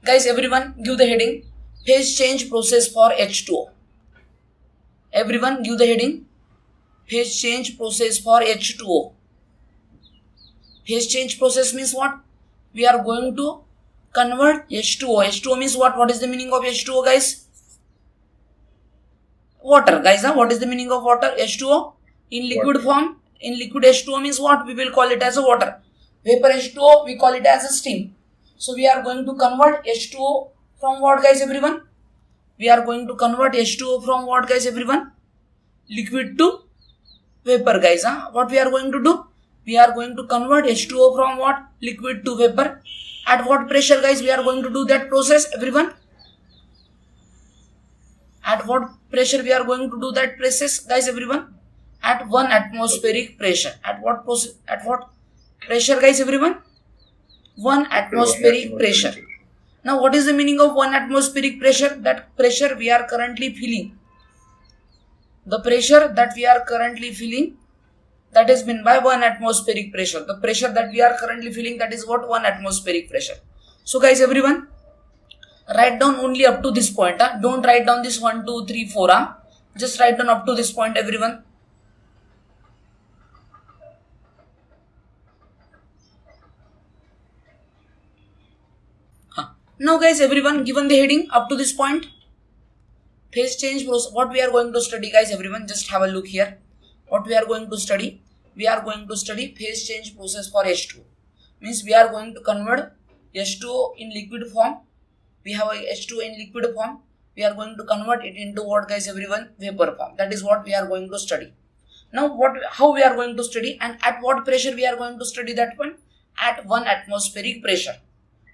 Guys, everyone give the heading phase change process for H2O. Everyone give the heading phase change process for H2O. Phase change process means what? We are going to convert H2O. H2O means what? What is the meaning of H2O, guys? Water, guys. What is the meaning of water? H2O in liquid form. In liquid H2O means what? We will call it as a water. Vapor H2O we call it as a steam. So we are going to convert H2O from what, guys, everyone? We are going to convert H2O from what, guys, everyone? Liquid to vapor, guys. What we are going to do? We are going to convert H2O from what? Liquid to vapor. At what pressure, guys, we are going to do that process, everyone? At what pressure we are going to do that process, guys, everyone? At 1 atmospheric pressure. At what pressure, guys, everyone? 1 atmospheric pressure. Now, what is the meaning of 1 atmospheric pressure? That pressure we are currently feeling. The pressure that we are currently feeling, that is meant by 1 atmospheric pressure. The pressure that we are currently feeling, that is what? 1 atmospheric pressure. So, guys, everyone, write down only up to this point. Don't write down this 1, 2, 3, 4. Just write down up to this point, everyone. Now, guys, everyone, given the heading up to this point, phase change process, what we are going to study, guys, everyone, just have a look here. What we are going to study? We are going to study phase change process for H2O. Means we are going to convert H2O in liquid form. We have a H2O in liquid form. We are going to convert it into what, guys, everyone? Vapor form. That is what we are going to study. Now, how we are going to study and at what pressure we are going to study that one? At 1 atmospheric pressure.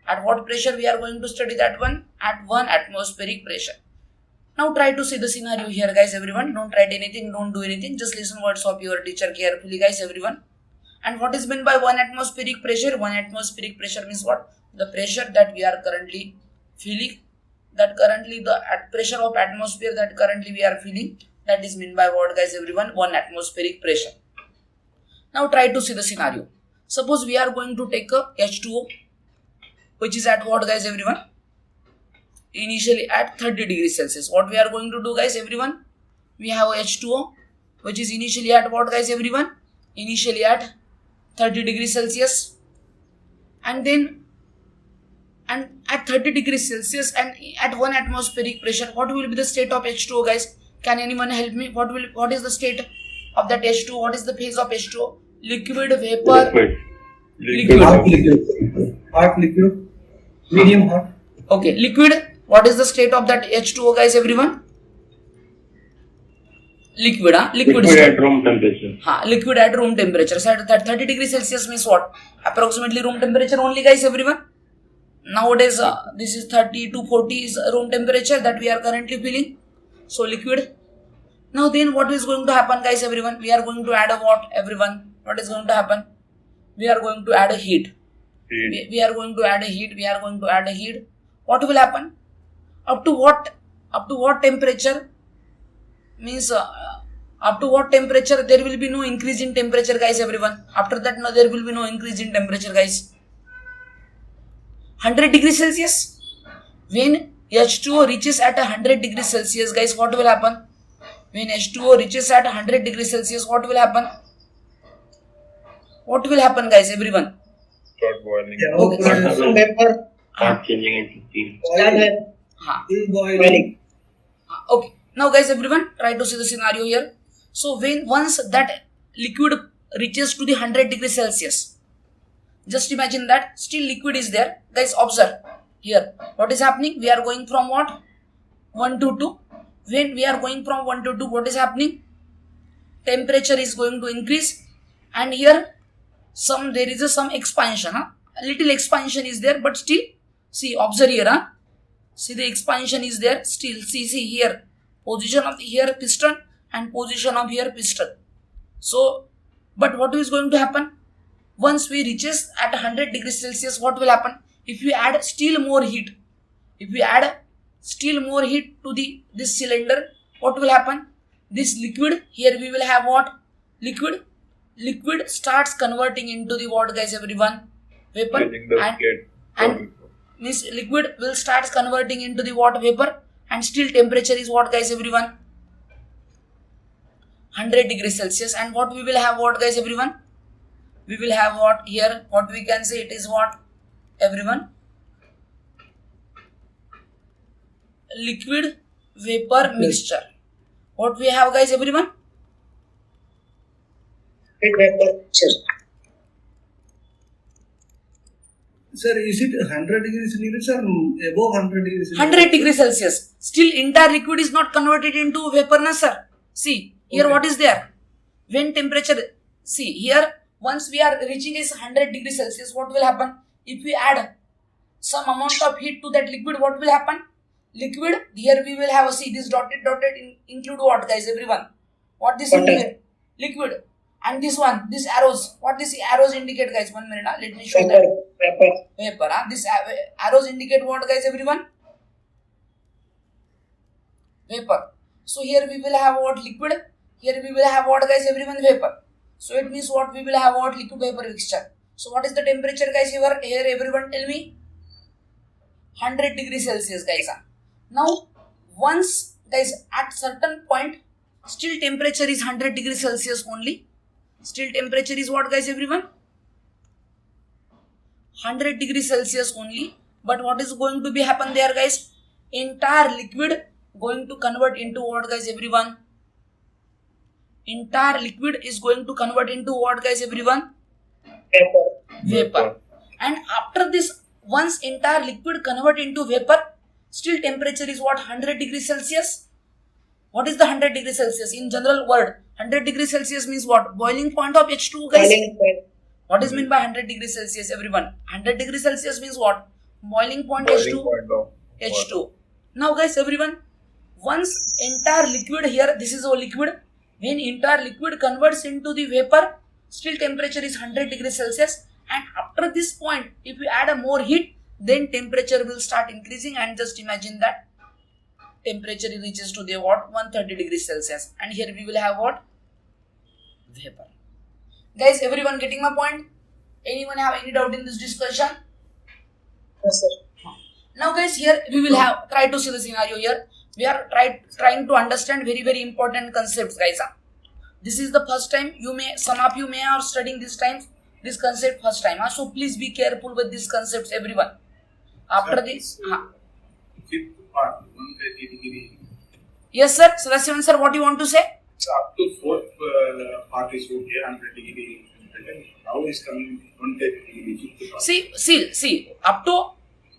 At what pressure we are going to study that one? At 1 atmospheric pressure. Now try to see the scenario here, guys, everyone. Don't write anything, don't do anything. Just listen words of your teacher carefully, guys, everyone. And what is meant by 1 atmospheric pressure? 1 atmospheric pressure means what? The pressure that we are currently feeling. That currently the pressure of atmosphere that currently we are feeling. That is meant by what, guys, everyone? 1 atmospheric pressure. Now try to see the scenario. Suppose we are going to take a H2O, which is at what, guys, everyone? Initially at 30 degrees Celsius. What we are going to do, guys, everyone? We have H2O, which is initially at what, guys, everyone? Initially at 30 degrees Celsius. And then, at 30 degrees Celsius and at 1 atmospheric pressure, what will be the state of H2O, guys? Can anyone help me? What is the state of that H2O? What is the phase of H2O? Liquid, vapor, liquid. Hot liquid, medium hot. Okay, liquid. What is the state of that H2O, guys, everyone? Liquid, liquid at room temperature. Liquid at room temperature. So that 30 degrees Celsius means what? Approximately room temperature only, guys, everyone. Nowadays, this is 30 to 40 is room temperature that we are currently feeling. So liquid. Now then, what is going to happen, guys, everyone? We are going to add a what, everyone? What is going to happen? We are going to add a heat. We are going to add a heat. We are going to add a heat. What will happen? Up to what temperature? Means up to what temperature there will be no increase in temperature, guys, everyone. After that, no, there will be no increase in temperature, guys. 100 degrees Celsius. When H2O reaches at 100 degrees Celsius, guys, what will happen? When H2O reaches at 100 degrees Celsius, what will happen? What will happen, guys, everyone? Start boiling. Okay. Vapor. Start changing into steam. Boiling. Okay. Now, guys, everyone, try to see the scenario here. So, once that liquid reaches to the 100 degrees Celsius, just imagine that still liquid is there. Guys, observe here. What is happening? We are going from what? 1 to 2. When we are going from 1 to 2, what is happening? Temperature is going to increase. And here, there is some expansion. A little expansion is there, but still, see, observe here. See, the expansion is there. Still, see here. Position of here piston and position of here piston. So, but what is going to happen? Once we reaches at 100 degrees Celsius, what will happen? If we add still more heat, to this cylinder, what will happen? This liquid, here we will have what? Liquid starts converting into the what, guys, everyone? Vapor. And means liquid will start converting into the what? Vapor, and still temperature is what, guys, everyone? 100 degrees Celsius. And what we will have, what, guys, everyone? We will have what here? What we can say, it is what, everyone? Liquid vapor mixture. What we have, guys, everyone? Sir, is it 100 degrees Celsius or above 100 degrees Celsius? 100 degrees Celsius. Still entire liquid is not converted into vapor, na, sir? See, here what is there? When temperature, see, here once we are reaching is 100 degrees Celsius, what will happen? If we add some amount of heat to that liquid, what will happen? Liquid, here we will have, see, this dotted include what, guys, everyone? What this indicate? Liquid. And this one, this arrows, what this arrows indicate, guys? 1 minute, let me show that. Vapor. This arrows indicate what, guys, everyone? Vapor. So here we will have what? Liquid. Here we will have what, guys, everyone? Vapor. So it means what? We will have what? Liquid vapor mixture. So what is the temperature, guys, here everyone tell me? 100 degrees Celsius, guys. Now once, guys, at certain point still temperature is 100 degrees Celsius only. Still temperature is what, guys, everyone? 100 degrees Celsius only. But what is going to be happen there, guys? Entire liquid going to convert into what, guys, everyone? Entire liquid is going to convert into what, guys, everyone? Vapor. And after this, once entire liquid convert into vapor, still temperature is what? 100 degrees Celsius. What is the 100 degrees Celsius? In general word, 100 degrees Celsius means what? Boiling point of H2, guys. What is meant by 100 degrees Celsius, everyone? 100 degrees Celsius means what? Boiling point H2. Now, guys, everyone, once entire liquid here, this is our liquid. When entire liquid converts into the vapor, still temperature is 100 degrees Celsius. And after this point, if we add a more heat, then temperature will start increasing, and just imagine that temperature reaches to the what? 130 degrees Celsius. And here we will have what? Vapor. Guys, everyone getting my point? Anyone have any doubt in this discussion? Yes, sir. Now, guys, here we will have, try to see the scenario here. We are trying to understand very important concepts, guys. This is the first time some of you may are studying this concept first time. So please be careful with these concepts, everyone. After this, fifth part, 130 degree. Yes, sir. Sadashivan sir, what do you want to say? So up to fourth part is okay, 100 degree. Now is coming 130 degree. Fifth part. See, up to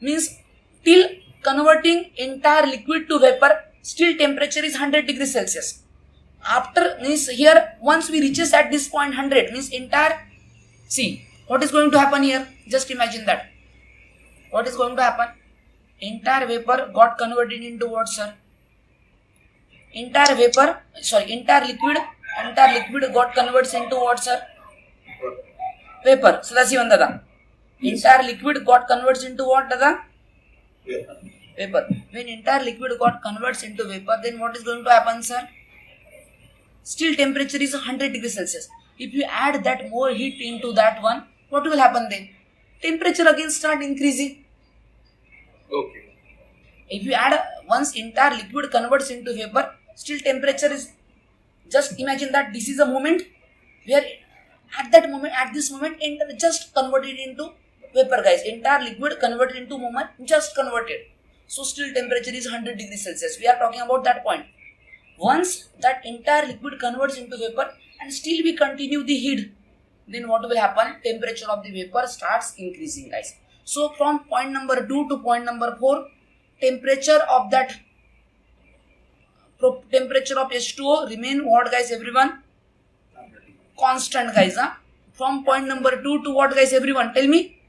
means till converting entire liquid to vapor, still temperature is 100 degrees Celsius. After means here, once we reaches at this point 100 means entire, see what is going to happen here. Just imagine that. What is going to happen? Entire vapor got converted into what, sir? Entire liquid got converts into what, sir? Vapor. Sadashivan dada. Entire liquid got converts into what, dada? Vapor. When entire liquid got converts into vapor, then what is going to happen, sir? Still temperature is 100 degrees Celsius. If you add that more heat into that one, what will happen then? Temperature again start increasing. Okay. If you add, once entire liquid converts into vapor, still temperature is, just imagine that this is a moment where at this moment, just converted into vapor, guys. Entire liquid converted into moment, just converted. So still temperature is 100 degrees Celsius. We are talking about that point. Once that entire liquid converts into vapor and still we continue the heat, then what will happen? Temperature of the vapor starts increasing, guys. So from point number 2 to point number 4, temperature of H2O remain what, guys, everyone? Constant, guys. From point number 2 to what, guys, everyone? Tell me.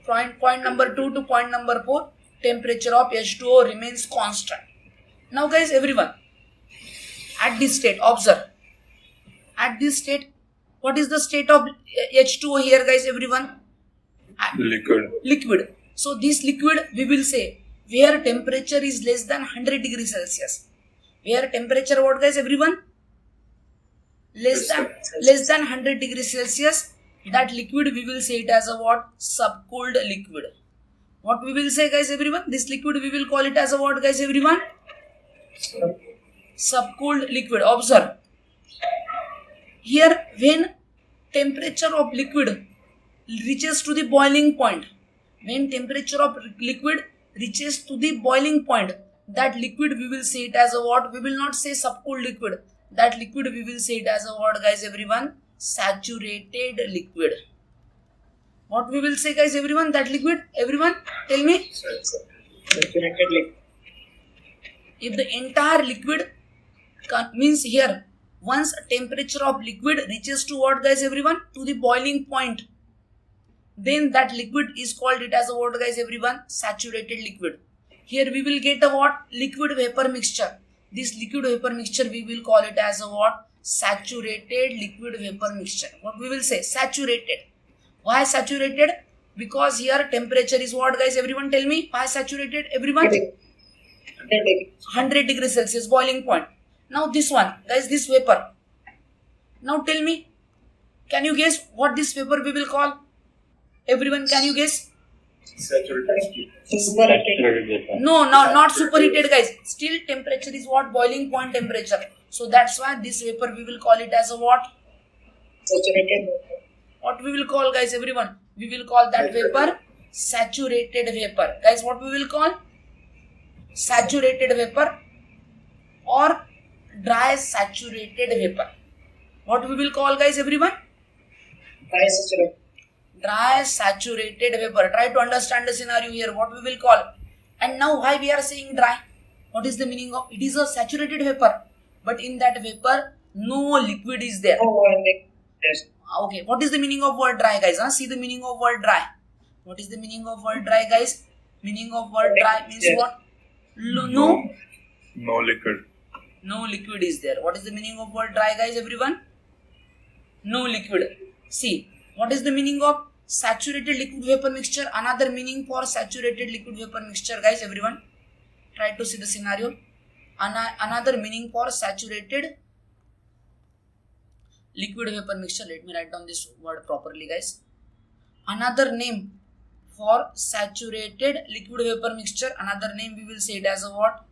Point number 2 to point number 4, temperature of H2O remains constant. Now, guys, everyone, at this state, observe. At this state, what is the state of H2O here, guys, everyone? Liquid. So this liquid, we will say, where temperature is less than 100 degrees Celsius. Where temperature, what, guys, everyone? Less than 100 degrees Celsius. That liquid, we will say it as a what? Subcooled liquid. What we will say, guys, everyone? This liquid we will call it as a what, guys, everyone? Subcooled liquid. Observe. Here, when temperature of liquid reaches to the boiling point, when temperature of liquid reaches to the boiling point, that liquid we will say it as a what? We will not say subcooled liquid. That liquid we will say it as a what, guys, everyone? Saturated liquid. What we will say, guys, everyone? That liquid, everyone, tell me. Saturated liquid. If the entire liquid means here, once temperature of liquid reaches to what, guys, everyone? To the boiling point, then that liquid is called it as a what, guys, everyone? Saturated liquid. Here we will get a what? Liquid vapor mixture. This liquid vapor mixture we will call it as a what? Saturated liquid vapor mixture. What we will say? Saturated. Why saturated? Because here temperature is what, guys, everyone, tell me? Why saturated, everyone? 100 degrees Celsius boiling point. Now this one, guys, this vapor. Now tell me, can you guess what this vapor we will call? Everyone, can you guess? Saturated. Superheated. No, not superheated, guys. Still temperature is what? Boiling point temperature. So that's why this vapor we will call it as a what? Saturated. What we will call, guys, everyone? We will call that vapor saturated vapor. Guys, what we will call? Saturated vapor or dry saturated vapor. What we will call, guys, everyone? Dry saturated. Dry saturated vapor. Try to understand the scenario here. What we will call. And now why we are saying dry? What is the meaning of? It is a saturated vapor. But in that vapor, no liquid is there. No one liquid. Yes. Okay, what is the meaning of word dry, guys? See the meaning of word dry. What is the meaning of word dry, guys? Meaning of word dry means what? No liquid. no liquid is there. What is the meaning of word dry, guys, everyone? No liquid. See, what is the meaning of saturated liquid vapor mixture? Another meaning for saturated liquid vapor mixture, guys, everyone. Try to see the scenario. Another meaning for saturated liquid vapor mixture. Let me write down this word properly, guys. Another name for saturated liquid vapor mixture, another name we will say it as a what?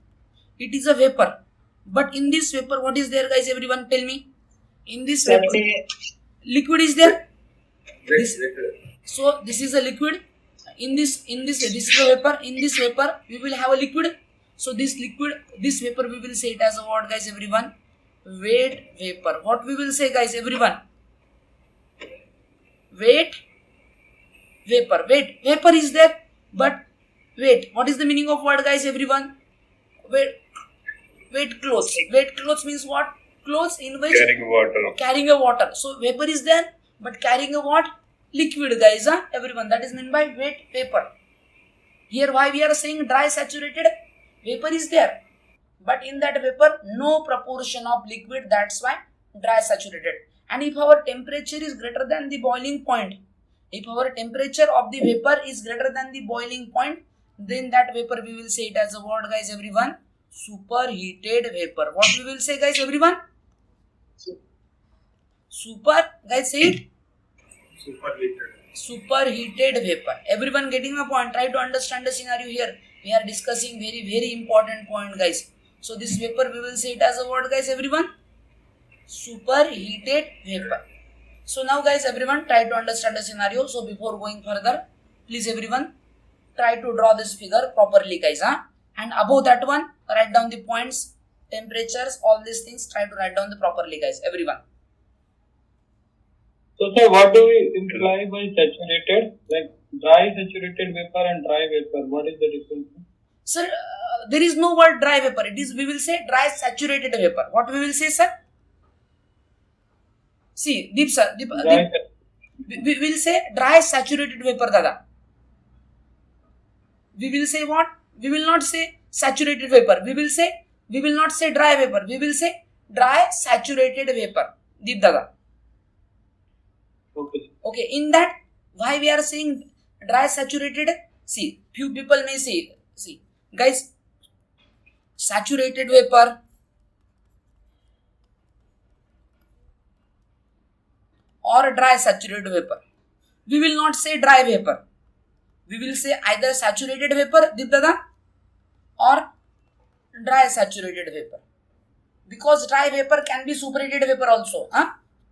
It is a vapor. But in this vapor, what is there, guys, everyone? Tell me. In this vapor, liquid is there. So this is a liquid. This is a vapor. In this vapor, we will have a liquid. So this vapor we will say it as a what, guys, everyone? Wet vapor. What we will say, guys, everyone? Wet vapor. Wait, vapor is there, but wait. What is the meaning of word, guys, everyone? Wet clothes. Wet clothes means what? Clothes in which carrying a water. So vapor is there, but carrying a what? Liquid, guys. Everyone. That is meant by wet vapor. Here, why we are saying dry saturated? Vapor is there, but in that vapor, no proportion of liquid. That's why dry saturated. And if our temperature is greater than the boiling point, if our temperature of the vapor is greater than the boiling point, then that vapor we will say it as a word, guys, everyone? Superheated vapor. What we will say, guys, everyone? Super, guys, say it. Superheated vapor. Everyone getting my point? Try to understand the scenario here. We are discussing very important point, guys. So this vapor we will say it as a word, guys, everyone? Superheated vapor. So now, guys, everyone, try to understand the scenario. So before going further, please, everyone, try to draw this figure properly, guys. And above that one, write down the points, temperatures, all these things. Try to write down the properly, guys, everyone. So, sir, what do we imply by saturated? Like dry saturated vapor and dry vapor. What is the difference? Sir, there is no word dry vapor. It is, we will say dry saturated vapor. What we will say, sir? See, Deep, sir. We will say dry saturated vapor, Dada. We will say what? We will not say saturated vapor. We will not say dry vapor. We will say dry saturated vapor. Deep, Dada. Okay, in that, why we are saying dry saturated? See, few people may say, see, guys, saturated vapor or dry saturated vapor. We will not say dry vapor. We will say either saturated vapor, Deepdada, or dry saturated vapor. Because dry vapor can be superheated vapor also.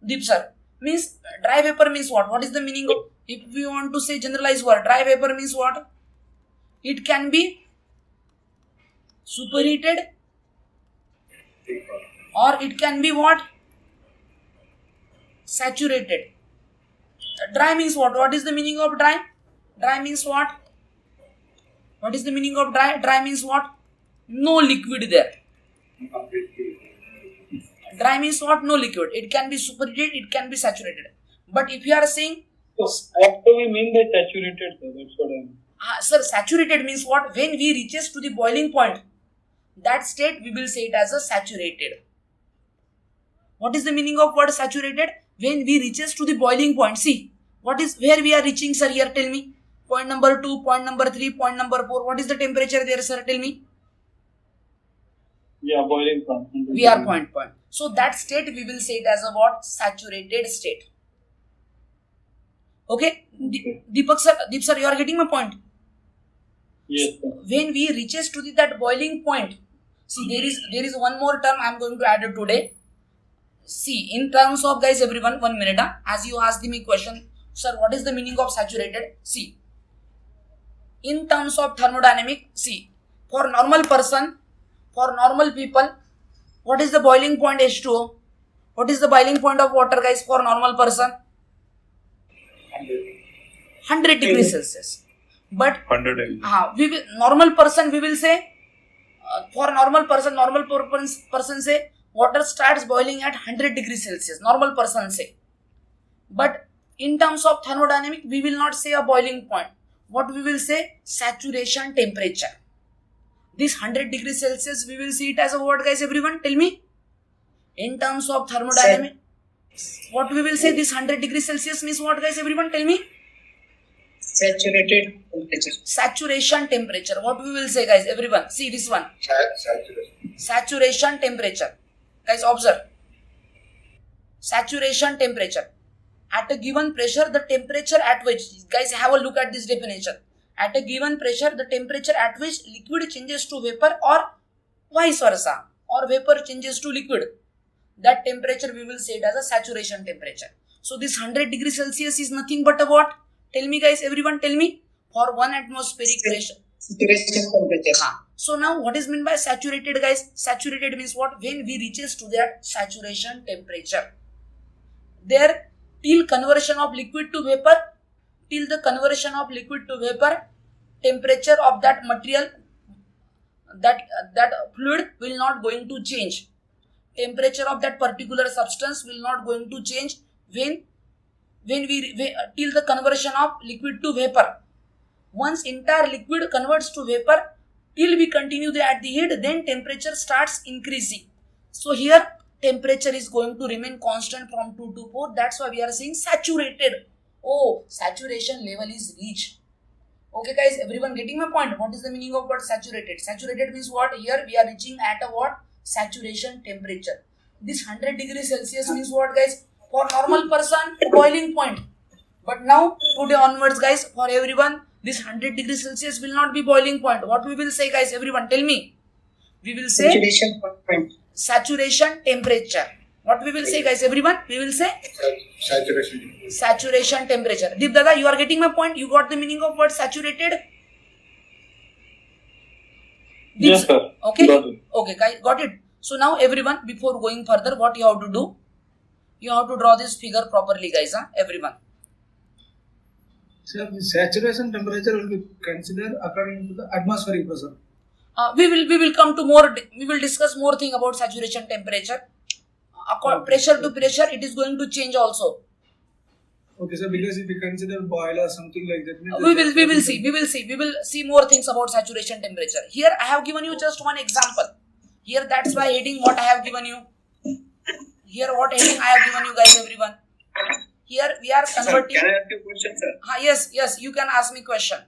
Deep sir. Means dry vapor means what? What is the meaning of, if we want to say generalized word, dry vapor means what? It can be superheated or it can be what? Saturated. Dry means what? What is the meaning of dry? Dry means what? What is the meaning of dry? Dry means what? No liquid there. Dry means what? No liquid. It can be superheated, it can be saturated. But if you are saying, So what do we mean by saturated, sir? That's what I mean. sir, saturated means what? When we reaches to the boiling point, that state we will say it as a saturated. What is the meaning of word saturated? When we reaches to the boiling point. See, what is, where we are reaching, sir, here, tell me. Point number 2, point number 3, point number 4. What is the temperature there, sir? Tell me. Yeah, boiling point. We are point. So that state we will say it as a what? Saturated state. Okay? Deep sir, you are getting my point. Yes, sir. When we reaches to that boiling point, see, there is one more term I am going to add it today. See, in terms of, guys, everyone, 1 minute, as you asked me question, sir, what is the meaning of saturated? See, in terms of thermodynamic, see, for normal person, for normal people, what is the boiling point H2O? What is the boiling point of water, guys, for normal person? 100 degrees Celsius. But 100 degrees. Normal person, we will say, for normal person say, water starts boiling at 100 degrees Celsius. Normal person say. But in terms of thermodynamic, we will not say a boiling point. What we will say? Saturation temperature. This 100 degrees Celsius, we will see it as a word, guys, everyone. Tell me. In terms of thermodynamic, what we will say? This 100 degrees Celsius means what, guys, everyone? Tell me. Saturated temperature. Saturation temperature. What we will say, guys, everyone? See this one. Saturation temperature. Guys, observe. Saturation temperature. At a given pressure, the temperature at which, guys, have a look at this definition. At a given pressure, the temperature at which liquid changes to vapor or vice versa, or vapor changes to liquid. That temperature we will say it as a saturation temperature. So this 100 degrees Celsius is nothing but a what? Tell me, guys, everyone, tell me. For 1 atmospheric pressure. Saturation temperature. So now what is meant by saturated, guys? Saturated means what? When we reaches to that saturation temperature. There, till conversion of liquid to vapor, till the conversion of liquid to vapor, temperature of that material, that fluid will not going to change. Temperature of that particular substance will not going to change when till the conversion of liquid to vapor. Once entire liquid converts to vapor, till we continue at the heat, then temperature starts increasing. So here temperature is going to remain constant from 2 to 4. That's why we are saying saturated. Oh, saturation level is reached. Okay, guys, everyone getting my point? What is the meaning of word saturated? Saturated means what? Here we are reaching at a what? Saturation temperature. This 100 degrees Celsius means what, guys? For normal person, boiling point. But now, today onwards, guys, for everyone, this 100 degrees Celsius will not be boiling point. What we will say, guys, everyone, tell me. We will say Saturation point. saturation temperature. What we will say, guys, everyone? We will say saturation temperature. Deep Dada, you are getting my point? You got the meaning of word saturated? Yes, sir. Okay? Got it. Okay, guys, got it. So now everyone, before going further, what you have to do? You have to draw this figure properly, guys, everyone. Sir, the saturation temperature will be considered according to the atmospheric pressure. We will come to more, we will discuss more thing about saturation temperature. Pressure to pressure, it is going to change also. Okay, sir, because if we consider boil or something like that, We will see more things about saturation temperature. Here I have given you just one example. Here that's why heading what I have given you. Here what heading I have given you, guys, everyone. Here we are converting. Can I ask you a question, sir? Yes, you can ask me question.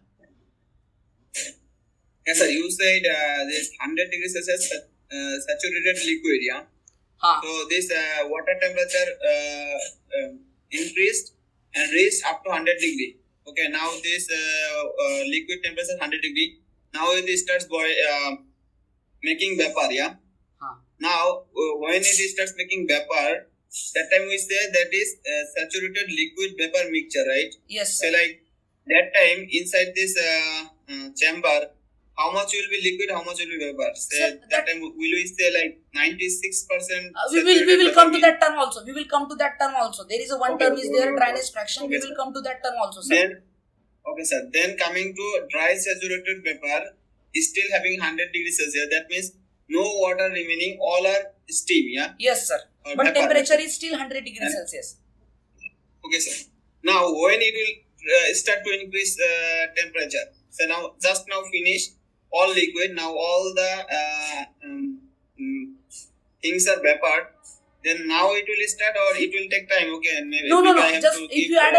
Yes, sir. You said this 100 degrees Celsius saturated liquid, yeah? So this water temperature increased and reached up to 100 degree. Okay, now this liquid temperature 100 degree. Now it starts making vapor. Yeah. Huh. Now when it starts making vapor, that time we say that is saturated liquid vapor mixture, right? Yes, So sir. like that time inside this chamber, how much will be liquid, how much will be vapor? Say, Sir, that time will we say like 96%? We will come to that term also. We will come to that term also. There is a one Okay, term is there, okay, dryness fraction. okay, We will sir. come to that term also, sir. Then okay, sir. Then coming to dry saturated vapor is still having 100 degrees Celsius. That means no water remaining. All are steam. Yeah. Yes, sir. Or But vapor. temperature is still 100 degrees And- Celsius. Okay, sir. Now when it will start to increase temperature. So now just now finish all liquid. Now all the things are vapor. Then now it will start or it will take time. Okay, and maybe No. I have Just to if keep you add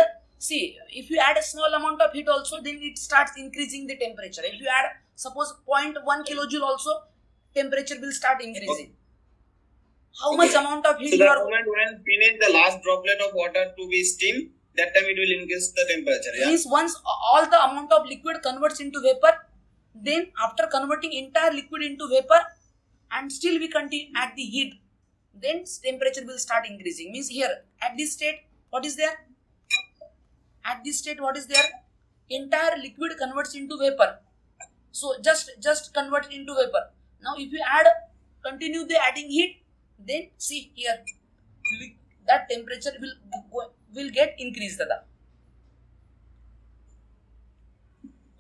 if you add a small amount of heat also, then it starts increasing the temperature. If you add suppose 0.1 kilojoule also, temperature will start increasing. How much amount of heat So you the are moment when finish the last droplet of water to be steam, that time it will increase the temperature. Yeah. means once all the amount of liquid converts into vapor, then after converting entire liquid into vapor and still we continue at the heat, then temperature will start increasing. Means here at this state what is there? At this state what is there? Entire liquid converts into vapor. So just convert into vapor. Now if you continue the adding heat, then see here that temperature will get increased. Dada.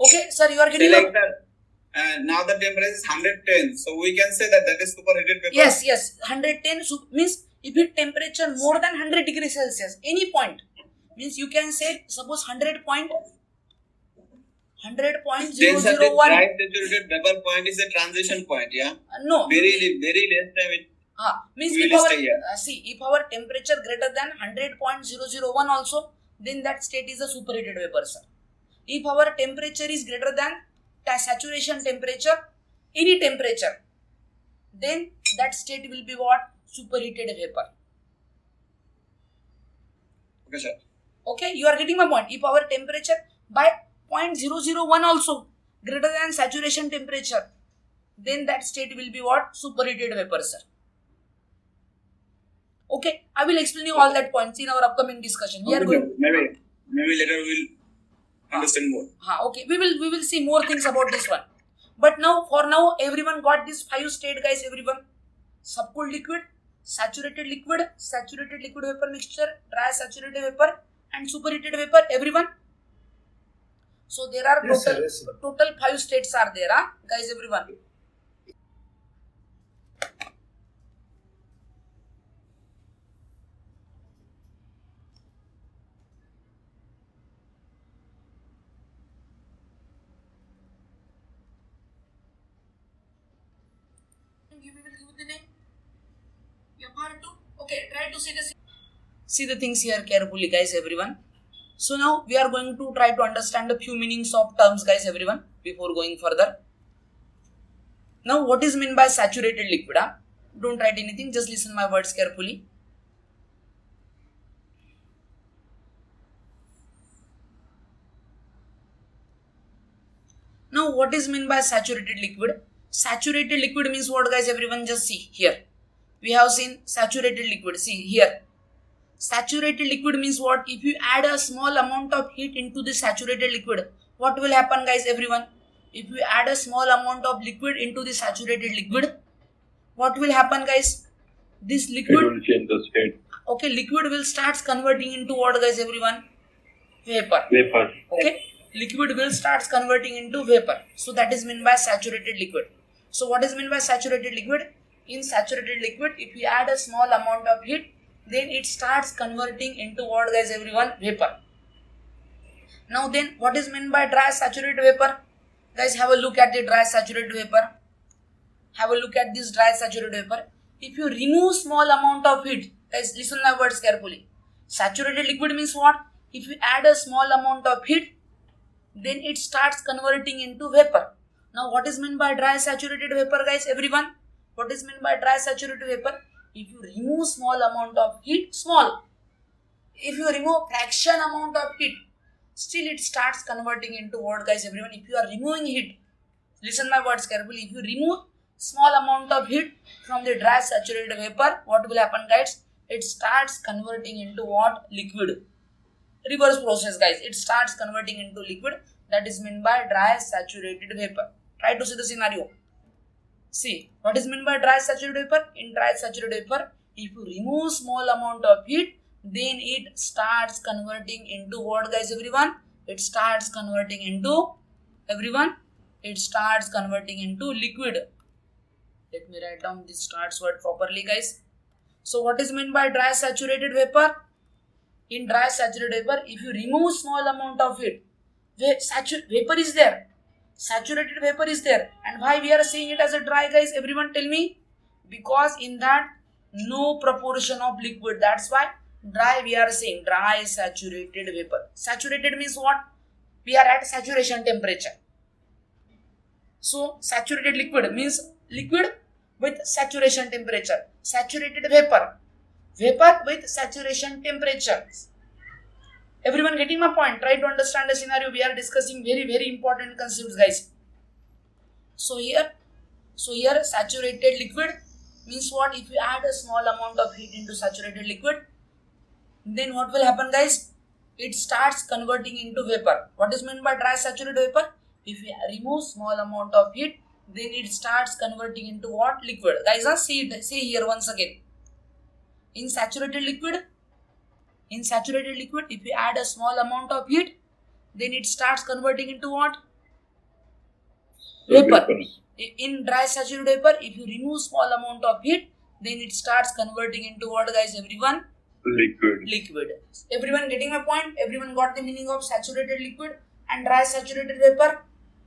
Okay, sir, you are So getting like that. Now the temperature is 110. So we can say that is superheated vapor. Yes, 110 means if it temperature more than 100 degrees Celsius, any point means you can say suppose 100.001. Then sir, the dry saturated vapor point is a transition point. Yeah. No, Very less time it. means We if will our stay here. if our temperature greater than 100.001 also, then that state is a superheated vapor, sir. If our temperature is greater than saturation temperature, any temperature, then that state will be what? Superheated vapor. Okay, sir. Okay, you are getting my point. If our temperature by 0.001 also greater than saturation temperature, then that state will be what? Superheated vapor, sir. Okay, I will explain you all that points in our upcoming discussion. We are Okay, going. maybe later we'll understand more. Okay, we will see more things about this one. But now, for now, everyone got this 5 state, guys. Everyone, subcooled liquid, saturated liquid vapor mixture, dry saturated vapor, and superheated vapor. Everyone. So there are Yes, sir, yes, sir. total 5 states are there, guys. Everyone. We will give the name. Your part 2. Okay, try to see the things here carefully, guys. Everyone. So now we are going to try to understand a few meanings of terms, guys. Everyone, before going further. Now, what is meant by saturated liquid? Don't write anything. Just listen my words carefully. Now, what is meant by saturated liquid? Saturated liquid means what, guys? Everyone, just see here. We have seen saturated liquid. See here. Saturated liquid means what? If you add a small amount of heat into the saturated liquid, what will happen, guys? Everyone, if you add a small amount of liquid into the saturated liquid, what will happen, guys? This liquid, It will change the state. okay, liquid will start converting into what, guys? Everyone, vapor. Vapor. Okay, liquid will start converting into vapor. So that is meant by saturated liquid. So what is meant by saturated liquid? In saturated liquid, if you add a small amount of heat, then it starts converting into what, guys? Everyone, vapor. Now then, what is meant by dry saturated vapor? Guys, have a look at the dry saturated vapor. Have a look at this dry saturated vapor. If you remove small amount of heat, guys, listen my words carefully. Saturated liquid means what? If you add a small amount of heat, then it starts converting into vapor. Now, what is meant by dry saturated vapor, guys? Everyone, what is meant by dry saturated vapor? If you remove small amount of heat, small. If you remove fraction amount of heat, still it starts converting into what, guys, everyone? If you are removing heat, listen my words carefully. If you remove small amount of heat from the dry saturated vapor, what will happen, guys? It starts converting into what? Liquid. Reverse process, guys. It starts converting into liquid. That is meant by dry saturated vapor. Try to see the scenario. See, what is meant by dry saturated vapor? In dry saturated vapor, if you remove small amount of heat, then it starts converting into what, guys, everyone? It starts converting into, everyone? It starts converting into liquid. Let me write down this starts word properly, guys. So what is meant by dry saturated vapor? In dry saturated vapor, if you remove small amount of heat, vapor is there. Saturated vapor is there. And why we are seeing it as a dry, guys? Everyone tell me. Because in that no proportion of liquid. That's why dry we are saying dry saturated vapor. Saturated means what? We are at saturation temperature. So saturated liquid means liquid with saturation temperature. Saturated vapor. Vapor with saturation temperature. Everyone getting my point? Try to understand the scenario. We are discussing very important concepts, guys. So here saturated liquid means what? If you add a small amount of heat into saturated liquid, then what will happen, guys? It starts converting into vapor. What is meant by dry saturated vapor? If you remove small amount of heat, then it starts converting into what? Liquid. Guys, see here once again. In saturated liquid, if you add a small amount of heat, then it starts converting into what? Vapor. In dry saturated vapor, if you remove small amount of heat, then it starts converting into what, guys, everyone? Liquid. Everyone getting my point? Everyone got the meaning of saturated liquid and dry saturated vapor?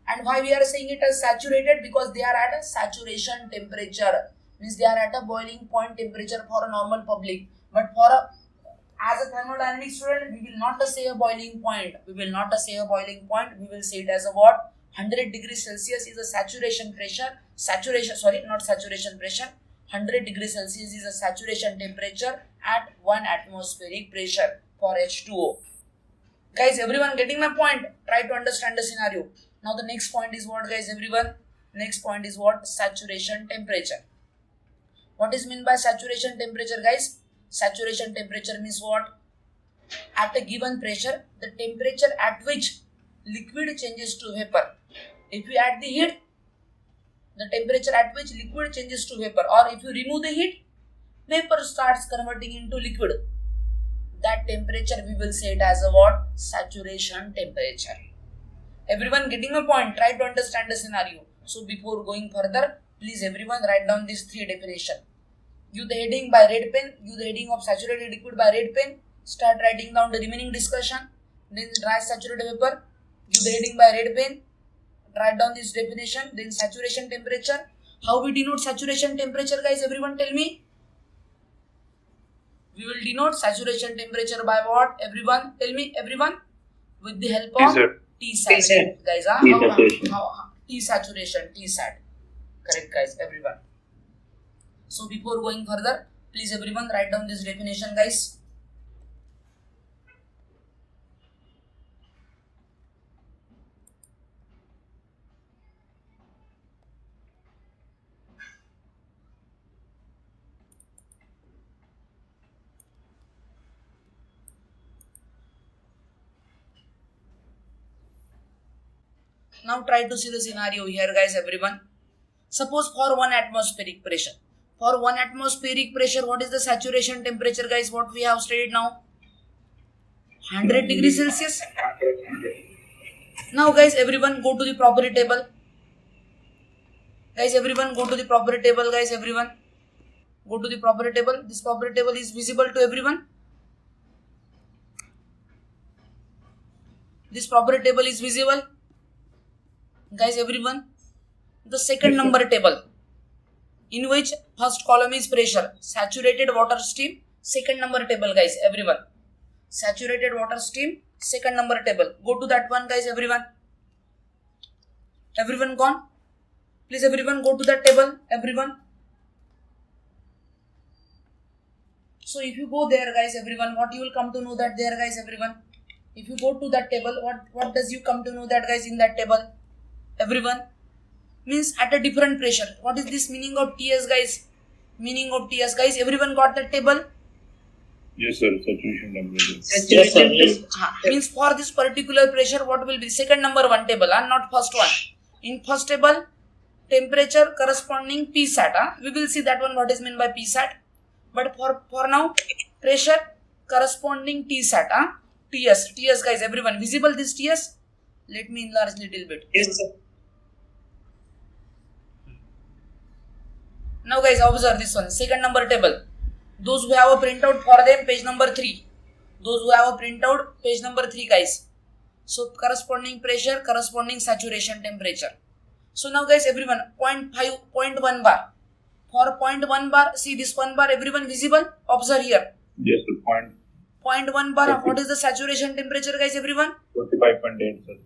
And why we are saying it as saturated? Because they are at a saturation temperature. Means they are at a boiling point temperature for a normal public. But as a thermodynamic student, we will not say a boiling point. We will say it as a what? 100 degrees Celsius is a saturation pressure. 100 degrees Celsius is a saturation temperature at 1 atmospheric pressure for H2O. Guys, everyone getting my point? Try to understand the scenario. Now the next point is what, guys, everyone? Next point is what? Saturation temperature. What is meant by saturation temperature, guys? Saturation temperature means what? At a given pressure, the temperature at which liquid changes to vapor. If you add the heat, the temperature at which liquid changes to vapor, or if you remove the heat, vapor starts converting into liquid. That temperature we will say it as a what? Saturation temperature. Everyone getting my point? Try to understand the scenario. So before going further, please everyone write down these three definitions. Give the heading by red pen. Give the heading of saturated liquid by red pen. Start writing down the remaining discussion. Then dry saturated vapor. Give the heading by red pen. Write down this definition. Then saturation temperature. How we denote saturation temperature, guys? Everyone tell me. We will denote saturation temperature by what? Everyone tell me. Everyone with the help of T-sat. Guys, T-saturation. T-sat. Correct, guys. Everyone. So before going further, please everyone write down this definition, guys. Now try to see the scenario here, guys, everyone. Suppose for 1 atmospheric pressure. For 1 atmospheric pressure, what is the saturation temperature, guys? What we have studied now? 100 degrees Celsius. Now, guys, everyone go to the property table. Guys, everyone go to the property table, guys, everyone. Go to the property table. This property table is visible to everyone. This property table is visible. Guys, everyone. The second number table, in which first column is pressure, saturated water stream, second number table, guys, everyone. Saturated water stream, second number table. Go to that one, guys, everyone. Everyone gone? Please, everyone go to that table, everyone. So if you go there, guys, everyone, what you will come to know that there, guys, everyone. If you go to that table, what does you come to know that guys in that table? Everyone means at a different pressure. What is this meaning of TS guys? Meaning of TS guys, everyone got that table? Yes, sir. Saturation temperature. Yes, sir. Yes. Means for this particular pressure, what will be second number one table and not first one. In first table, temperature corresponding Psat. We will see that one what is meant by Psat. But for now, pressure corresponding Tsat. TS guys, everyone visible this TS? Let me enlarge little bit. Yes, sir. Now guys, observe this one. Second number table. Those who have a printout for them, page number 3. Those who have a printout, page number 3 guys. So corresponding pressure, corresponding saturation temperature. So now guys, everyone 0.1 bar. For 0.1 bar, see this 1 bar, everyone visible? Observe here. Yes, sir. 0.1 bar, what is the saturation temperature guys, everyone? 45.8, sir.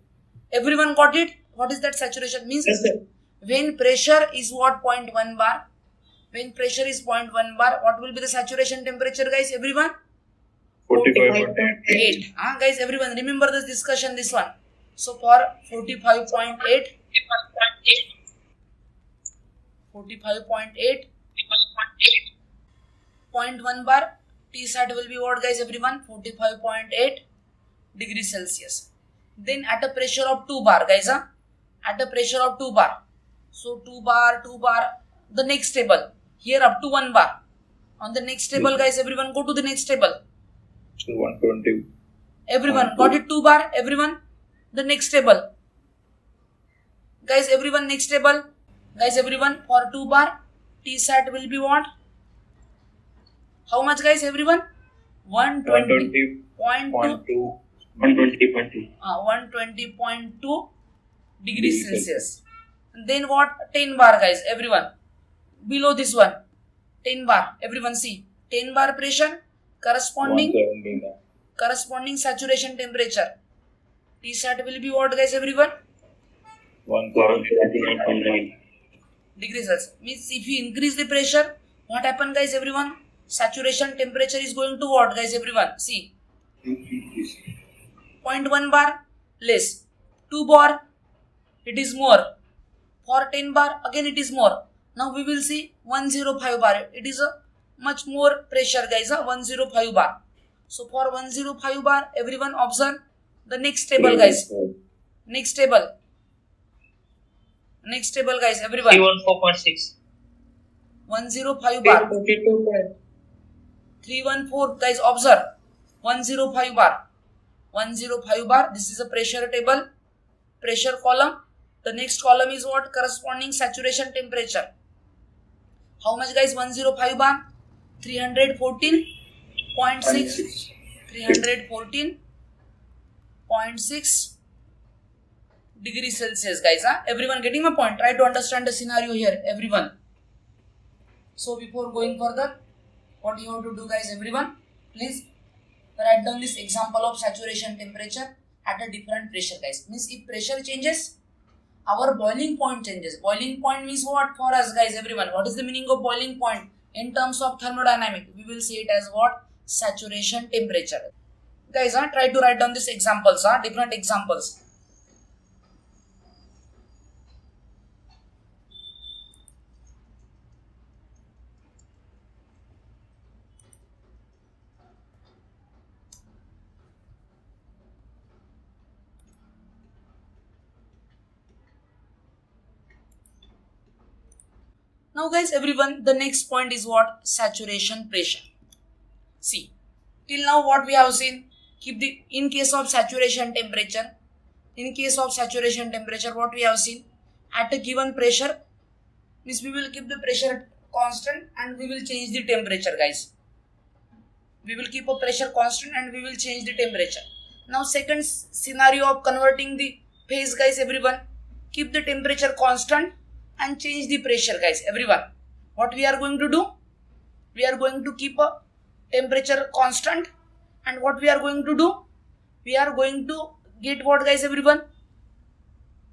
Everyone got it? What is that saturation? Means Yes, sir. when pressure is what 0.1 bar? When pressure is 0.1 bar, what will be the saturation temperature guys, everyone? 45.8. 8. Guys, everyone remember this discussion, this one. So for 45.8, 0.1 bar, Tsat will be what guys, everyone? 45.8 degrees Celsius. Then at a pressure of 2 bar guys, at a pressure of 2 bar. So 2 bar, the next table. Here up to 1 bar. On the next table guys, everyone go to the next table. So 120. Everyone got it 2 bar, everyone. The next table. Guys, everyone next table. Guys, everyone for 2 bar, Tsat will be what? How much guys, everyone? 120.2. 120.2 degrees Celsius. Then what? 10 bar guys, everyone. Below this one. 10 bar, everyone see. 10 bar pressure corresponding 170. saturation temperature. Tsat will be what guys, everyone? 179.9. Degrees Celsius. Means if you increase the pressure, what happen guys, everyone? Saturation temperature is going to what guys, everyone? See. 0.1 bar less. 2 bar it is more. For 10 bar again it is more. Now we will see 105 bar. It is a much more pressure guys. 105 bar. So for 105 bar, everyone observe the next table guys. Next table guys, everyone. 314.6. 105 bar. 42. 314 guys, observe. 105 bar. 105 bar. This is a pressure table. Pressure column. The next column is what? Corresponding saturation temperature. How much guys? 105 bar. 314.6. 314.6 degrees Celsius guys. Everyone getting my point? Try to understand the scenario here, everyone. So before going further, what you have to do guys, everyone, please write down this example of saturation temperature at a different pressure guys. Means if pressure changes, our boiling point changes. Boiling point means what for us guys, everyone? What is the meaning of boiling point? In terms of thermodynamic, we will say it as what? Saturation temperature. Guys, try to write down these examples, different examples. Now guys, everyone, the next point is what? Saturation pressure. See, till now what we have seen, in case of saturation temperature, what we have seen, at a given pressure, means we will keep the pressure constant and we will change the temperature guys. We will keep a pressure constant and we will change the temperature. Now second scenario of converting the phase guys, everyone, keep the temperature constant and change the pressure guys, everyone. What we are going to do? We are going to keep a temperature constant, and what we are going to do? We are going to get what guys, everyone?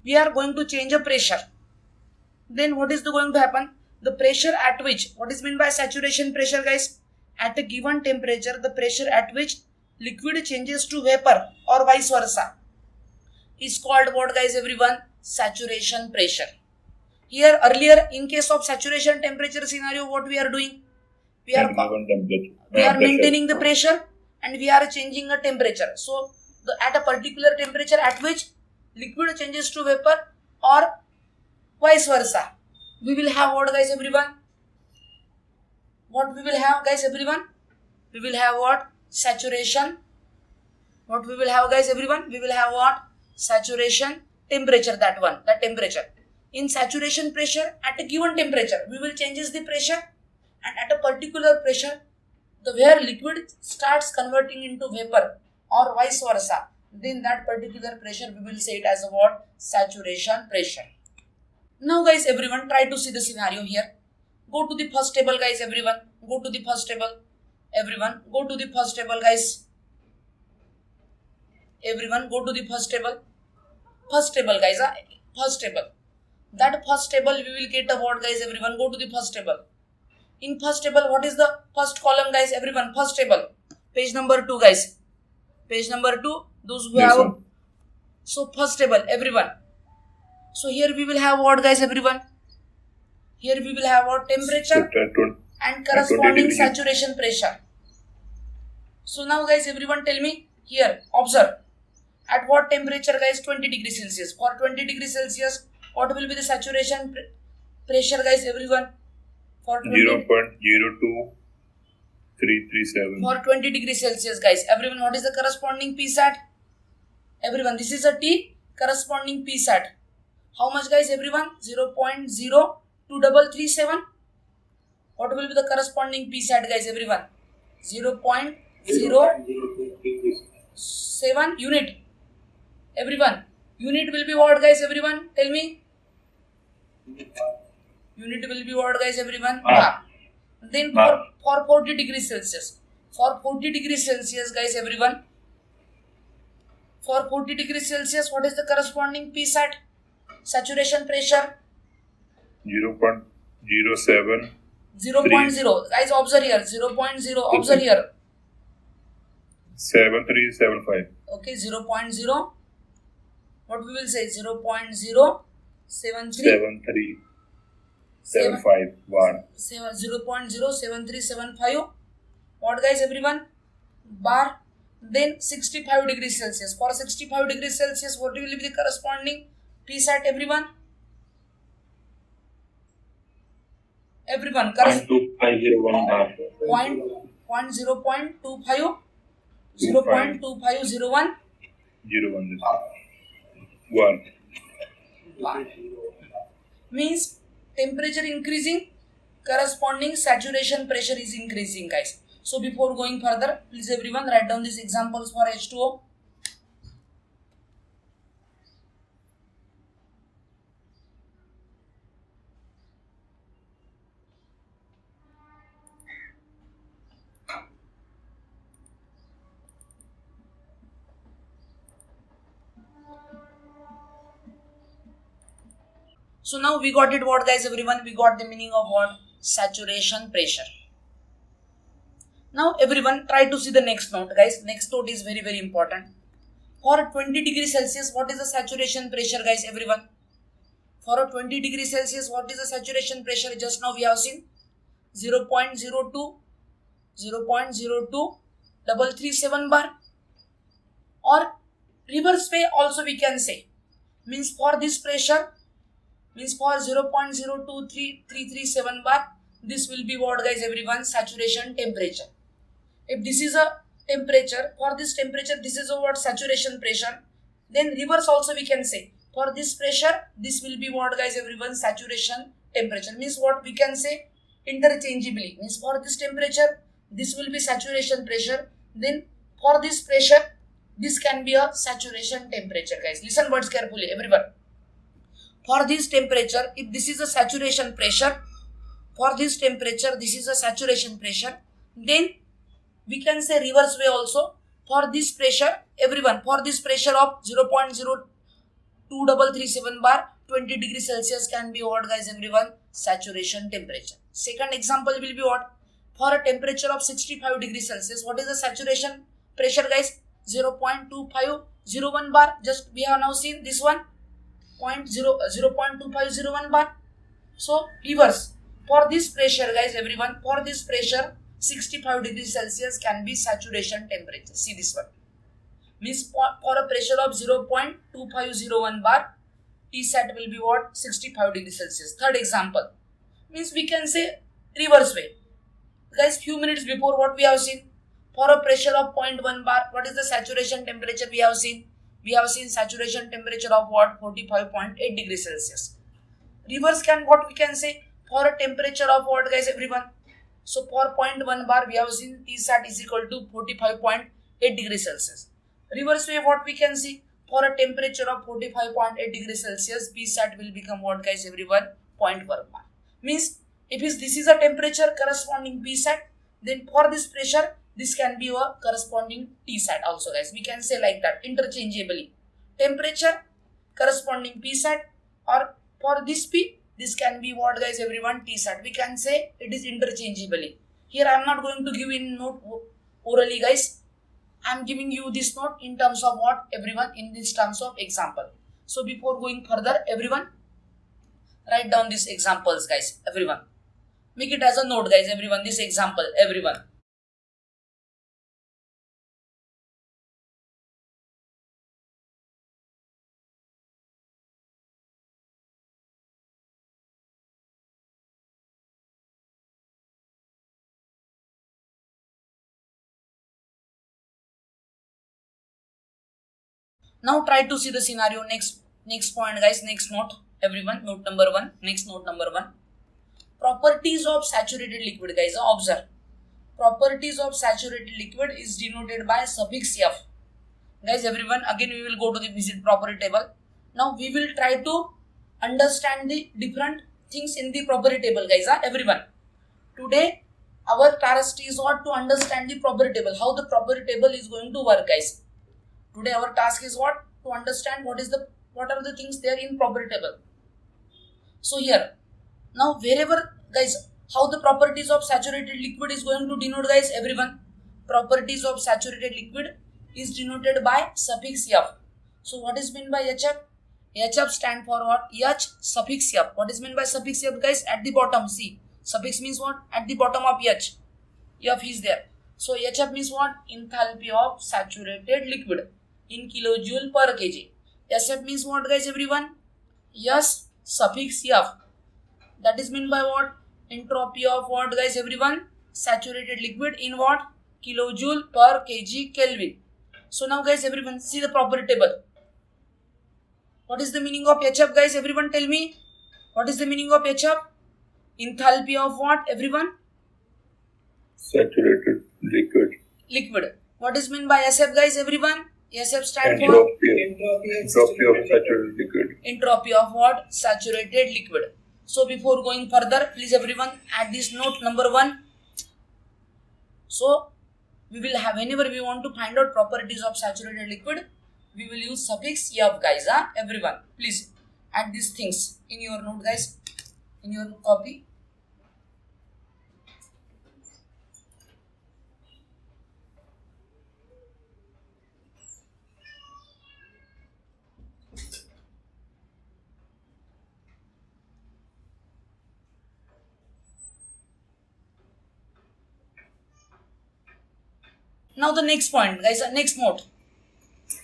We are going to change a pressure. Then what is going to happen? The pressure at which, what is meant by saturation pressure guys? At a given temperature, the pressure at which liquid changes to vapor or vice versa is called what, guys, everyone? Saturation pressure. Here earlier, in case of saturation temperature scenario, what we are doing? We are maintaining the pressure and we are changing the temperature. So at a particular temperature at which liquid changes to vapor or vice versa, we will have what, guys, everyone? What we will have, guys, everyone? We will have what? Saturation. What we will have, guys, everyone? We will have what? Saturation temperature, that one, that temperature. In saturation pressure, at a given temperature, we will changes the pressure, and at a particular pressure, the where liquid starts converting into vapor or vice versa, then that particular pressure we will say it as a what? Saturation pressure. Now, guys, everyone, try to see the scenario here. Go to the first table, guys, everyone. Go to the first table. Everyone, go to the first table, guys. Everyone, go to the first table. First table, guys. First table. That first table we will get about, guys, everyone. Go to the first table. In first table, what is the first column, guys, everyone? First table. Page number 2, guys. Page number 2. Those who Yes, have. sir. So first table, everyone. So here we will have what, guys, everyone? Here we will have what? Temperature and corresponding degrees. saturation pressure. So now, guys, everyone, tell me here, observe. At what temperature, guys? 20 degrees Celsius. For 20 degrees Celsius, what will be the saturation pressure, guys, everyone? For 20, 0.02337. for 20 degrees Celsius, guys, everyone, what is the corresponding Psat? Everyone, this is a T, corresponding Psat. How much, guys, everyone? 0.02337. What will be the corresponding Psat, guys, everyone? 0.07 unit. Everyone, unit will be what, guys, everyone? Tell me. Unit will be what, guys, everyone? Bar. Then Bar. for 40 degrees Celsius. For 40 degrees Celsius, guys, everyone. For 40 degrees Celsius, what is the corresponding Psat? Saturation pressure? 0.07. 0.0. Guys, observe here. 0.0. Observe here. 7375. Okay, 0.0. What we will say? 0.073. 7375. 0.07375. What, guys, everyone? Bar. Then 65 degrees Celsius. For 65 degrees Celsius, what will be the corresponding Psat, everyone? Everyone, 0.2501 bar. 0.25. 0.2501. 1. Means temperature increasing, corresponding saturation pressure is increasing, guys. So before going further, please everyone write down these examples for H2O. So now we got it, what, guys, everyone? We got the meaning of what? Saturation pressure. Now everyone try to see the next note, guys. Next note is very, very important. For 20 degrees Celsius, what is the saturation pressure, guys, everyone? For 20 degrees Celsius, what is the saturation pressure? Just now we have seen 0.02, 0.02337 bar. Or reverse way also we can say. Means for this pressure, means for 0.023337 bar, this will be what, guys, everyone? Saturation temperature. If this is a temperature, for this temperature, this is a what? Saturation pressure. Then reverse also we can say. For this pressure, this will be what, guys, everyone? Saturation temperature. Means what we can say? Interchangeably. Means for this temperature, this will be saturation pressure. Then for this pressure, this can be a saturation temperature, guys. Listen words carefully, everyone. For this temperature, if this is a saturation pressure, for this temperature, this is a saturation pressure, then we can say reverse way also. For this pressure, everyone, for this pressure of 0.02337 bar, 20 degrees Celsius can be what, guys, everyone? Saturation temperature. Second example will be what? For a temperature of 65 degrees Celsius, what is the saturation pressure guys 0.2501 bar. Just we have now seen this one 0.2501 bar. So reverse for this pressure guys everyone, for this pressure 65 degrees Celsius can be saturation temperature. See this one means for a pressure of 0.2501 bar Tsat will be what? 65 degrees Celsius. Third example means we can say reverse way. Guys, few minutes before what we have seen, for a pressure of 0.1 bar, what is the saturation temperature we have seen? We have seen saturation temperature of what? 45.8 degrees Celsius. Reverse can what we can say? For a temperature of what guys everyone? So for 0.1 bar we have seen Tsat is equal to 45.8 degrees Celsius. Reverse way what we can see? For a temperature of 45.8 degrees Celsius, Psat will become what guys everyone? 0.1 bar. Means if this is a temperature corresponding Psat, then for this pressure this can be a corresponding Tsat also guys. We can say like that interchangeably. Temperature corresponding Psat, or for this P this can be what guys everyone? Tsat. We can say it is interchangeably. Here I am not going to give in note orally guys. I am giving you this note in terms of what everyone, in this terms of example. So before going further everyone, write down these examples guys everyone. Make it as a note guys everyone, this example everyone. Now try to see the scenario. Next point guys, next note everyone, note number 1, next note number 1. Properties of saturated liquid guys, observe. Properties of saturated liquid is denoted by suffix F. Guys everyone, again we will go to the visit property table. Now we will try to understand the different things in the property table guys, everyone. Today our task is what? To understand the property table, how the property table is going to work guys. Today our task is what? To understand what are the things there in property table. So here, now wherever guys, how the properties of saturated liquid is going to denote guys everyone? Properties of saturated liquid is denoted by suffix F. So what is meant by HF? HF stand for what? H suffix F. What is meant by suffix F guys? At the bottom, see. Suffix means what? At the bottom of H. F is there. So HF means what? Enthalpy of saturated liquid in kilojoule per kg. SF means what guys everyone? S suffix F. That is meant by what? Entropy of what guys everyone? Saturated liquid in what? Kilojoule per kg Kelvin. So now guys everyone, see the property table. What is the meaning of HF guys everyone, tell me? What is the meaning of HF? Enthalpy of what everyone? Saturated liquid. What is meant by SF guys everyone? SF stand for Entropy of saturated liquid. entropy of what? Saturated liquid. So before going further, please everyone add this note number 1. So we will have, whenever we want to find out properties of saturated liquid, we will use suffix F guys, everyone. Please add these things in your note guys, in your copy. Now the next point guys, next note.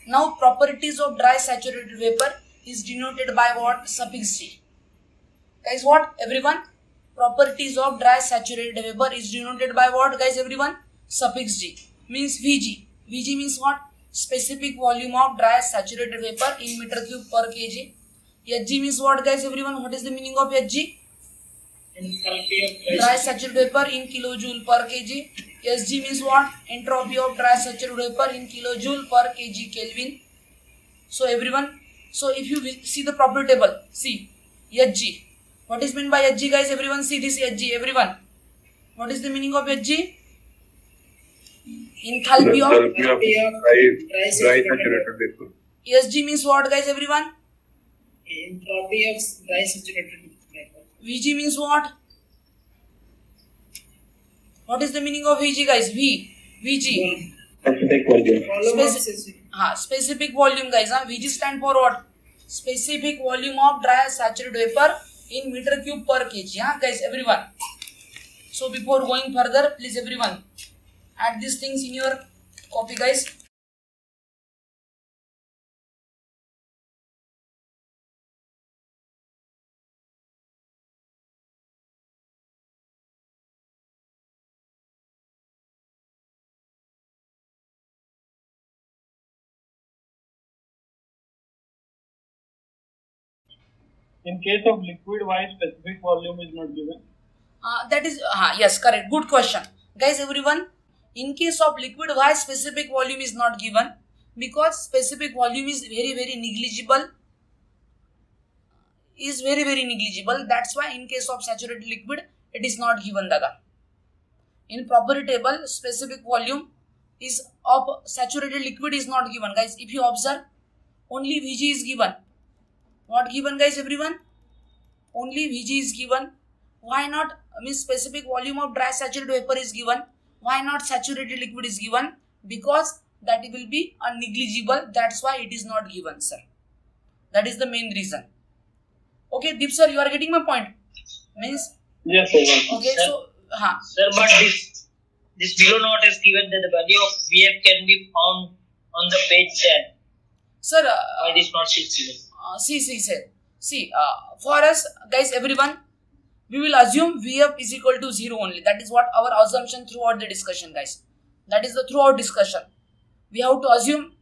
Now properties of dry saturated vapor is denoted by what? Suffix G. Guys what everyone? Properties of dry saturated vapor is denoted by what guys everyone? Suffix G. Means Vg. Vg means what? Specific volume of dry saturated vapor in meter cube per kg. Hg means what guys everyone? What is the meaning of Hg? Enthalpy of Dry saturated vapor in kilojoule per kg. Sg means what? Entropy of dry saturated vapor in kilojoule per kg Kelvin. So everyone, so if you see the property table, see Hg. What is meant by Hg guys everyone? See this Hg everyone. What is the meaning of Hg? Enthalpy of dry saturated vapor. Sg means what guys everyone? entropy of dry saturated vapor. Vg means what? What is the meaning of Vg guys? Vg. One. specific volume. Volume of Specific volume, guys. Vg stand for what? Specific volume of dry saturated vapor in meter cube per kg. Guys, everyone. So before going further, please everyone add these things in your copy, guys. In case of liquid, why specific volume is not given? That is, yes, correct. Good question. Guys, everyone, in case of liquid, why specific volume is not given? Because specific volume is very, very negligible. That's why in case of saturated liquid, it is not given, Dada. In property table, specific volume is of saturated liquid is not given, guys. If you observe, only Vg is given. What given, guys, everyone? Only Vg is given. Why not? Means specific volume of dry saturated vapor is given. Why not saturated liquid is given? Because that will be a negligible. That's why it is not given, sir. That is the main reason. Okay, Deep sir, you are getting my point. Means Yes, sir. okay, Sir. so Sir, but this below note is given that the value of Vf can be found on the page 10. sir, Why it is not given? see, for us, guys, everyone, we will assume Vf is equal to 0 only. That is what our assumption throughout the discussion, guys. That is the throughout discussion. We have to assume,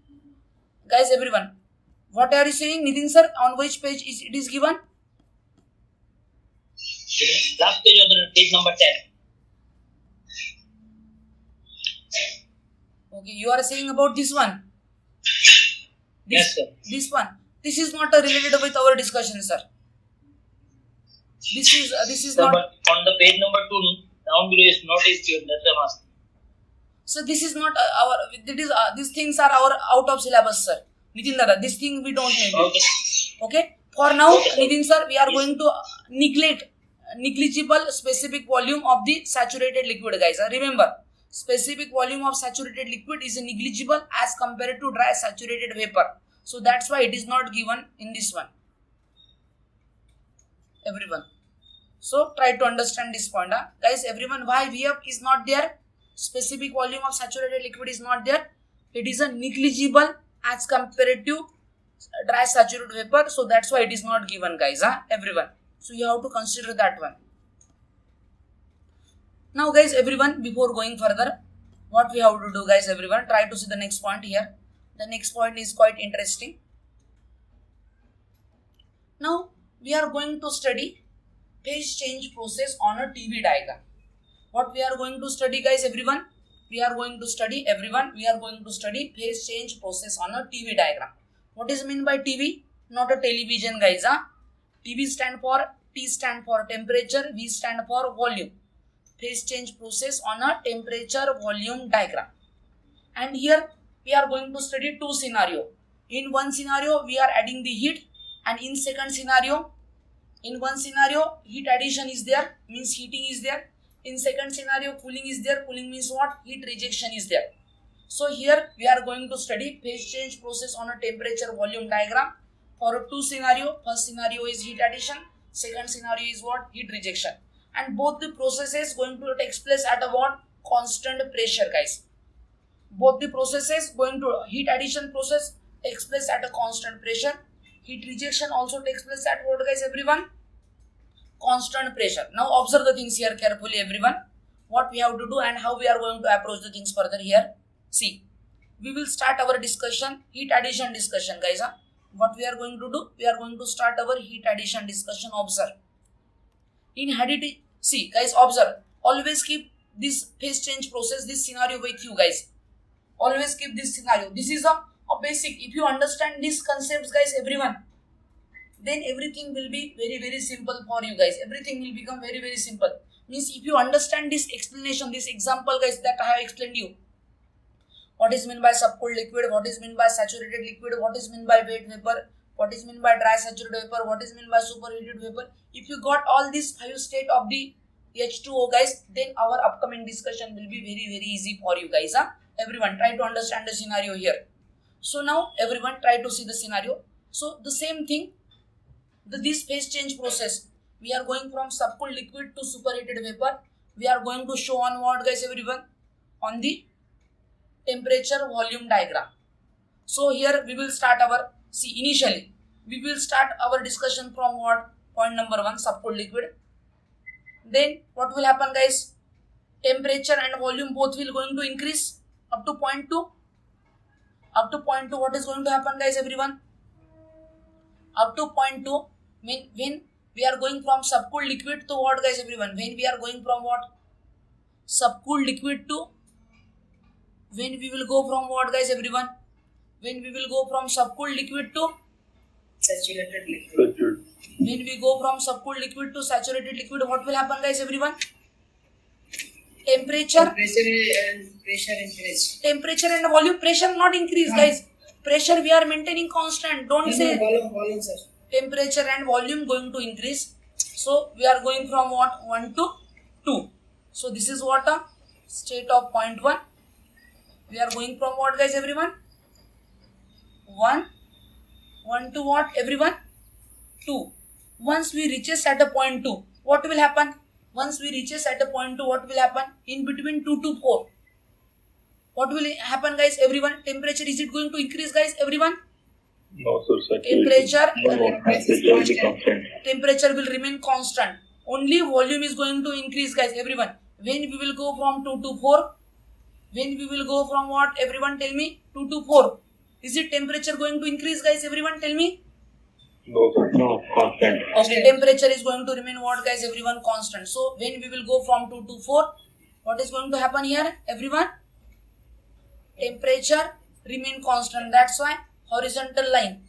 guys, everyone. What are you saying, Nitin sir? On which page it is given? Last page on the page number 10. Okay, you are saying about this one. Yes, sir. This one. This is not related with our discussion, sir. This is Sir, not. but on the page number 2, down below is not is given. That's the mask. So this is not our. These things are our out of syllabus, sir. Nitin Dada, this thing we don't need. Okay. Okay. For now, Okay, sir. Nitin sir, we are going to negligible specific volume of the saturated liquid, guys. Remember, specific volume of saturated liquid is negligible as compared to dry saturated vapor. So that's why it is not given in this one. Everyone. So try to understand this point, guys. Everyone, why Vf is not there? Specific volume of saturated liquid is not there. It is a negligible as compared to dry saturated vapor. So that's why it is not given, guys. Everyone. So you have to consider that one. Now, guys, everyone, before going further, what we have to do, guys, everyone, try to see the next point here. The next point is quite interesting. Now, we are going to study phase change process on a TV diagram. What we are going to study, guys, everyone? We are going to study phase change process on a TV diagram. What is meant by TV? Not a television, guys. TV stand for T stand for temperature, V stand for volume. Phase change process on a temperature volume diagram. And here we are going to study two scenarios. In one scenario, we are adding the heat, and in second scenario, in one scenario, heat addition is there, means heating is there. In second scenario, cooling is there. Cooling means what? Heat rejection is there. So here we are going to study phase change process on a temperature volume diagram for two scenario. First scenario is heat addition. Second scenario is what? Heat rejection. And both the processes going to take place at a what? Constant pressure, guys. Both the processes going to heat addition process takes place at a constant pressure. Heat rejection also takes place at what, guys, everyone? Constant pressure. Now observe the things here carefully, everyone. What we have to do and how we are going to approach the things further here. See, we will start our discussion, heat addition discussion, guys. What we are going to do? We are going to start our heat addition discussion. Observe. In heat, see, guys, observe. Always keep this phase change process, this scenario with you, guys. Always keep this scenario. This is a basic. If you understand these concepts, guys, everyone, then everything will be very, very simple for you, guys. Everything will become very, very simple. Means if you understand this explanation, this example, guys, that I have explained you. What is meant by subcooled liquid? What is meant by saturated liquid? What is meant by wet vapor? What is meant by dry saturated vapor? What is meant by superheated vapor? If you got all these 5 states of the H2O, guys, then our upcoming discussion will be very, very easy for you, guys. Everyone try to understand the scenario here. So now everyone try to see the scenario. So the same thing, this phase change process, we are going from subcooled liquid to superheated vapor. We are going to show on what, guys, everyone? On the temperature volume diagram. So here we will start our, initially we will start our discussion from what? Point number 1, subcooled liquid. Then what will happen, guys? Temperature and volume both will going to increase up to point 2. Up to point 2, what is going to happen, guys, everyone? Up to point 2, when we are going from subcooled liquid to what, guys, everyone? When we are going from what? Subcooled liquid to, when we will go from what, guys, everyone? When we will go from subcooled liquid to Saturated liquid. Saturated. when we go from subcooled liquid to saturated liquid, what will happen, guys, everyone? Temperature And pressure increase. temperature and volume, pressure not increase, guys. Pressure we are maintaining constant. Don't say Volume, sir. temperature and volume going to increase. So we are going from what? 1 to 2. So this is what a state of point 1. We are going from what, guys, everyone? 1 to what, everyone? 2. Once we reaches at a point 2, what will happen? Once we reaches at a point 2, what will happen? In between 2 to 4, what will happen, guys, everyone? Temperature, is it going to increase, guys, everyone? No, sir. Saturated. Temperature, Temperature will be constant. temperature will remain constant. Only volume is going to increase, guys, everyone. When we will go from 2 to 4, when we will go from what, everyone, tell me? 2 to 4, is it temperature going to increase, guys, everyone, tell me? No, sir. No, constant. Okay, temperature is going to remain what, guys, everyone? Constant. So when we will go from 2 to 4, what is going to happen here, everyone? Temperature remain constant. That's why horizontal line.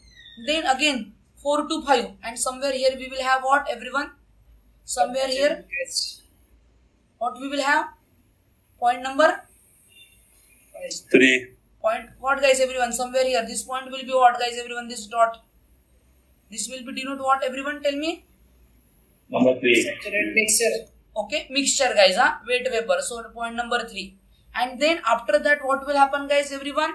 Then again 4 to 5, and somewhere here we will have what, everyone? Somewhere here what we will have? Point number 3. point what, guys, everyone? Somewhere here this point will be what, guys, everyone? This dot, this will be denote what, everyone, tell me? Number 3. Saturated mixture. Okay, mixture, guys, wet vapor. So point number 3. And then after that, what will happen, guys, everyone?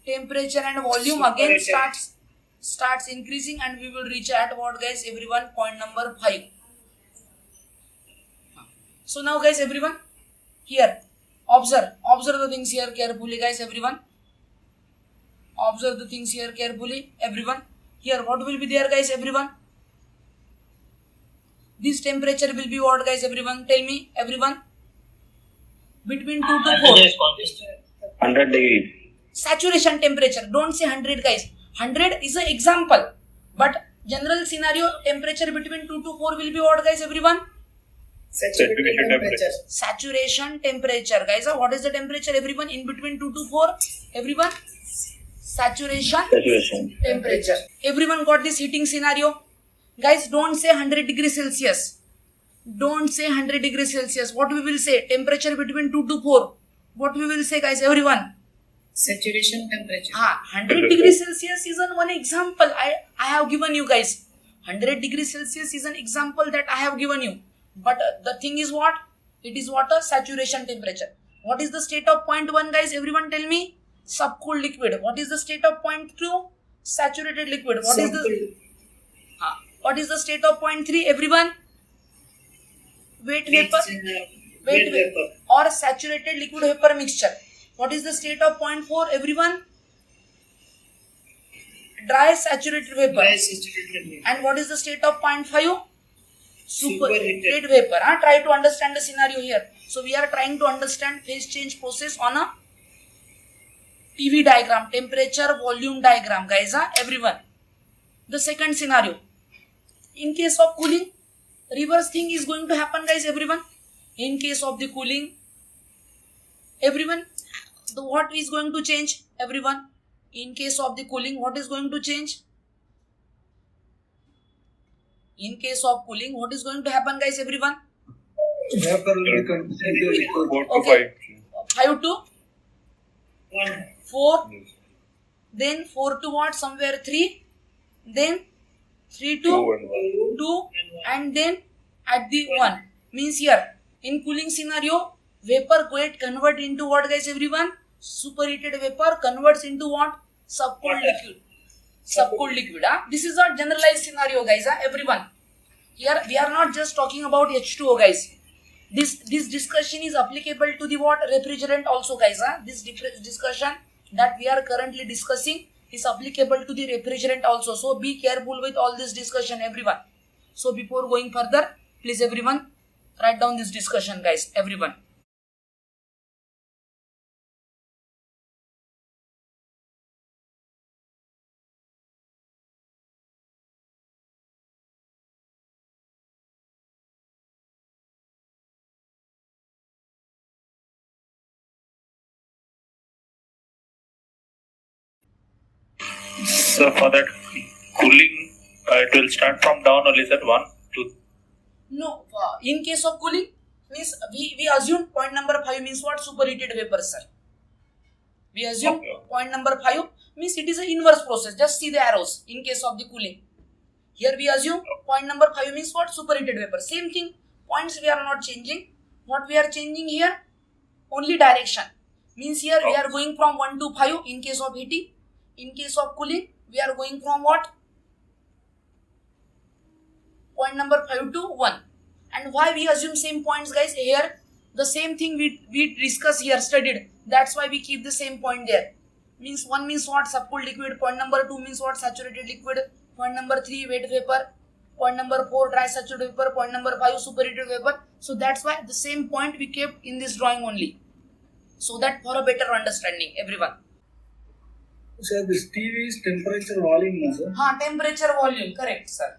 Temperature and volume again starts increasing, and we will reach at what, guys, everyone? Point number 5. So now, guys, everyone, here observe the things here carefully, guys, everyone. Observe the things here carefully, everyone. Here what will be there, guys, everyone? This temperature will be what, guys, everyone? Tell me, everyone. Between 2 to 4. 100 degrees. Saturation temperature. Don't say 100, guys. 100 is an example. But general scenario, temperature between 2 to 4 will be what, guys, everyone? Saturated temperature. Saturation temperature, guys. What is the temperature, everyone? In between 2 to 4, everyone? Saturation temperature. Everyone got this heating scenario? Guys, don't say 100 degrees Celsius. Don't say 100 degrees Celsius. What we will say? Temperature between 2 to 4. What we will say, guys, everyone? Saturation temperature. 100 degrees Celsius is one example I have given you, guys. 100 degrees Celsius is an example that I have given you. But the thing is what? It is what? A saturation temperature. What is the state of point 1, guys? Everyone tell me. Subcooled liquid. What is the state of point 2? Saturated liquid. What is the state of point 3? Everyone? Wet vapor. Wet vapor or saturated liquid vapor mixture. What is the state of point 4? Everyone? Dry saturated vapor. Dry saturated vapor. And what is the state of point 5? Superheated vapor. Try to understand the scenario here. So we are trying to understand phase change process on a PV diagram, temperature volume diagram, guys. Everyone. The second scenario. In case of cooling, reverse thing is going to happen, guys, everyone. In case of the cooling, everyone, what is going to change, everyone? In case of the cooling, what is going to change? In case of cooling, what is going to happen, guys, everyone? Vapor will be converted into liquid. 4 to Okay. 5. 5 to 1. 4, then 4 to what? Somewhere 3, then 3 to 2, and then at the 1. Means here, in cooling scenario, vapor get converted into what, guys, everyone? Superheated vapor converts into what? Subcooled liquid. Subcooled liquid. This is our generalized scenario, guys. Everyone. Here we are not just talking about H2O, guys. This discussion is applicable to the what? Refrigerant also, guys. This discussion that we are currently discussing is applicable to the refrigerant also. So be careful with all this discussion, everyone. So before going further, please everyone write down this discussion, guys. Everyone. So for that cooling, it will start from down only, sir. 1, 2. No, in case of cooling, means we assume point number 5 means what? Superheated vapor, sir. We assume Okay. point number 5 means it is an inverse process. Just see the arrows in case of the cooling. Here we assume point number 5 means what? Superheated vapor. Same thing, points we are not changing. What we are changing here? Only direction. Means here we are going from 1 to 5 in case of heating. In case of cooling, we are going from what? Point number 5 to 1. And why we assume same points, guys? Here the same thing we discussed here, studied. That's why we keep the same point there. Means 1 means what? Subcooled liquid. Point number 2 means what? Saturated liquid. Point number 3 wet vapor. Point number 4 dry saturated vapor. Point number 5 superheated vapor. So that's why the same point we kept in this drawing only. So that for a better understanding, everyone. Sir, this TV is temperature volume, sir. Temperature volume, correct, sir.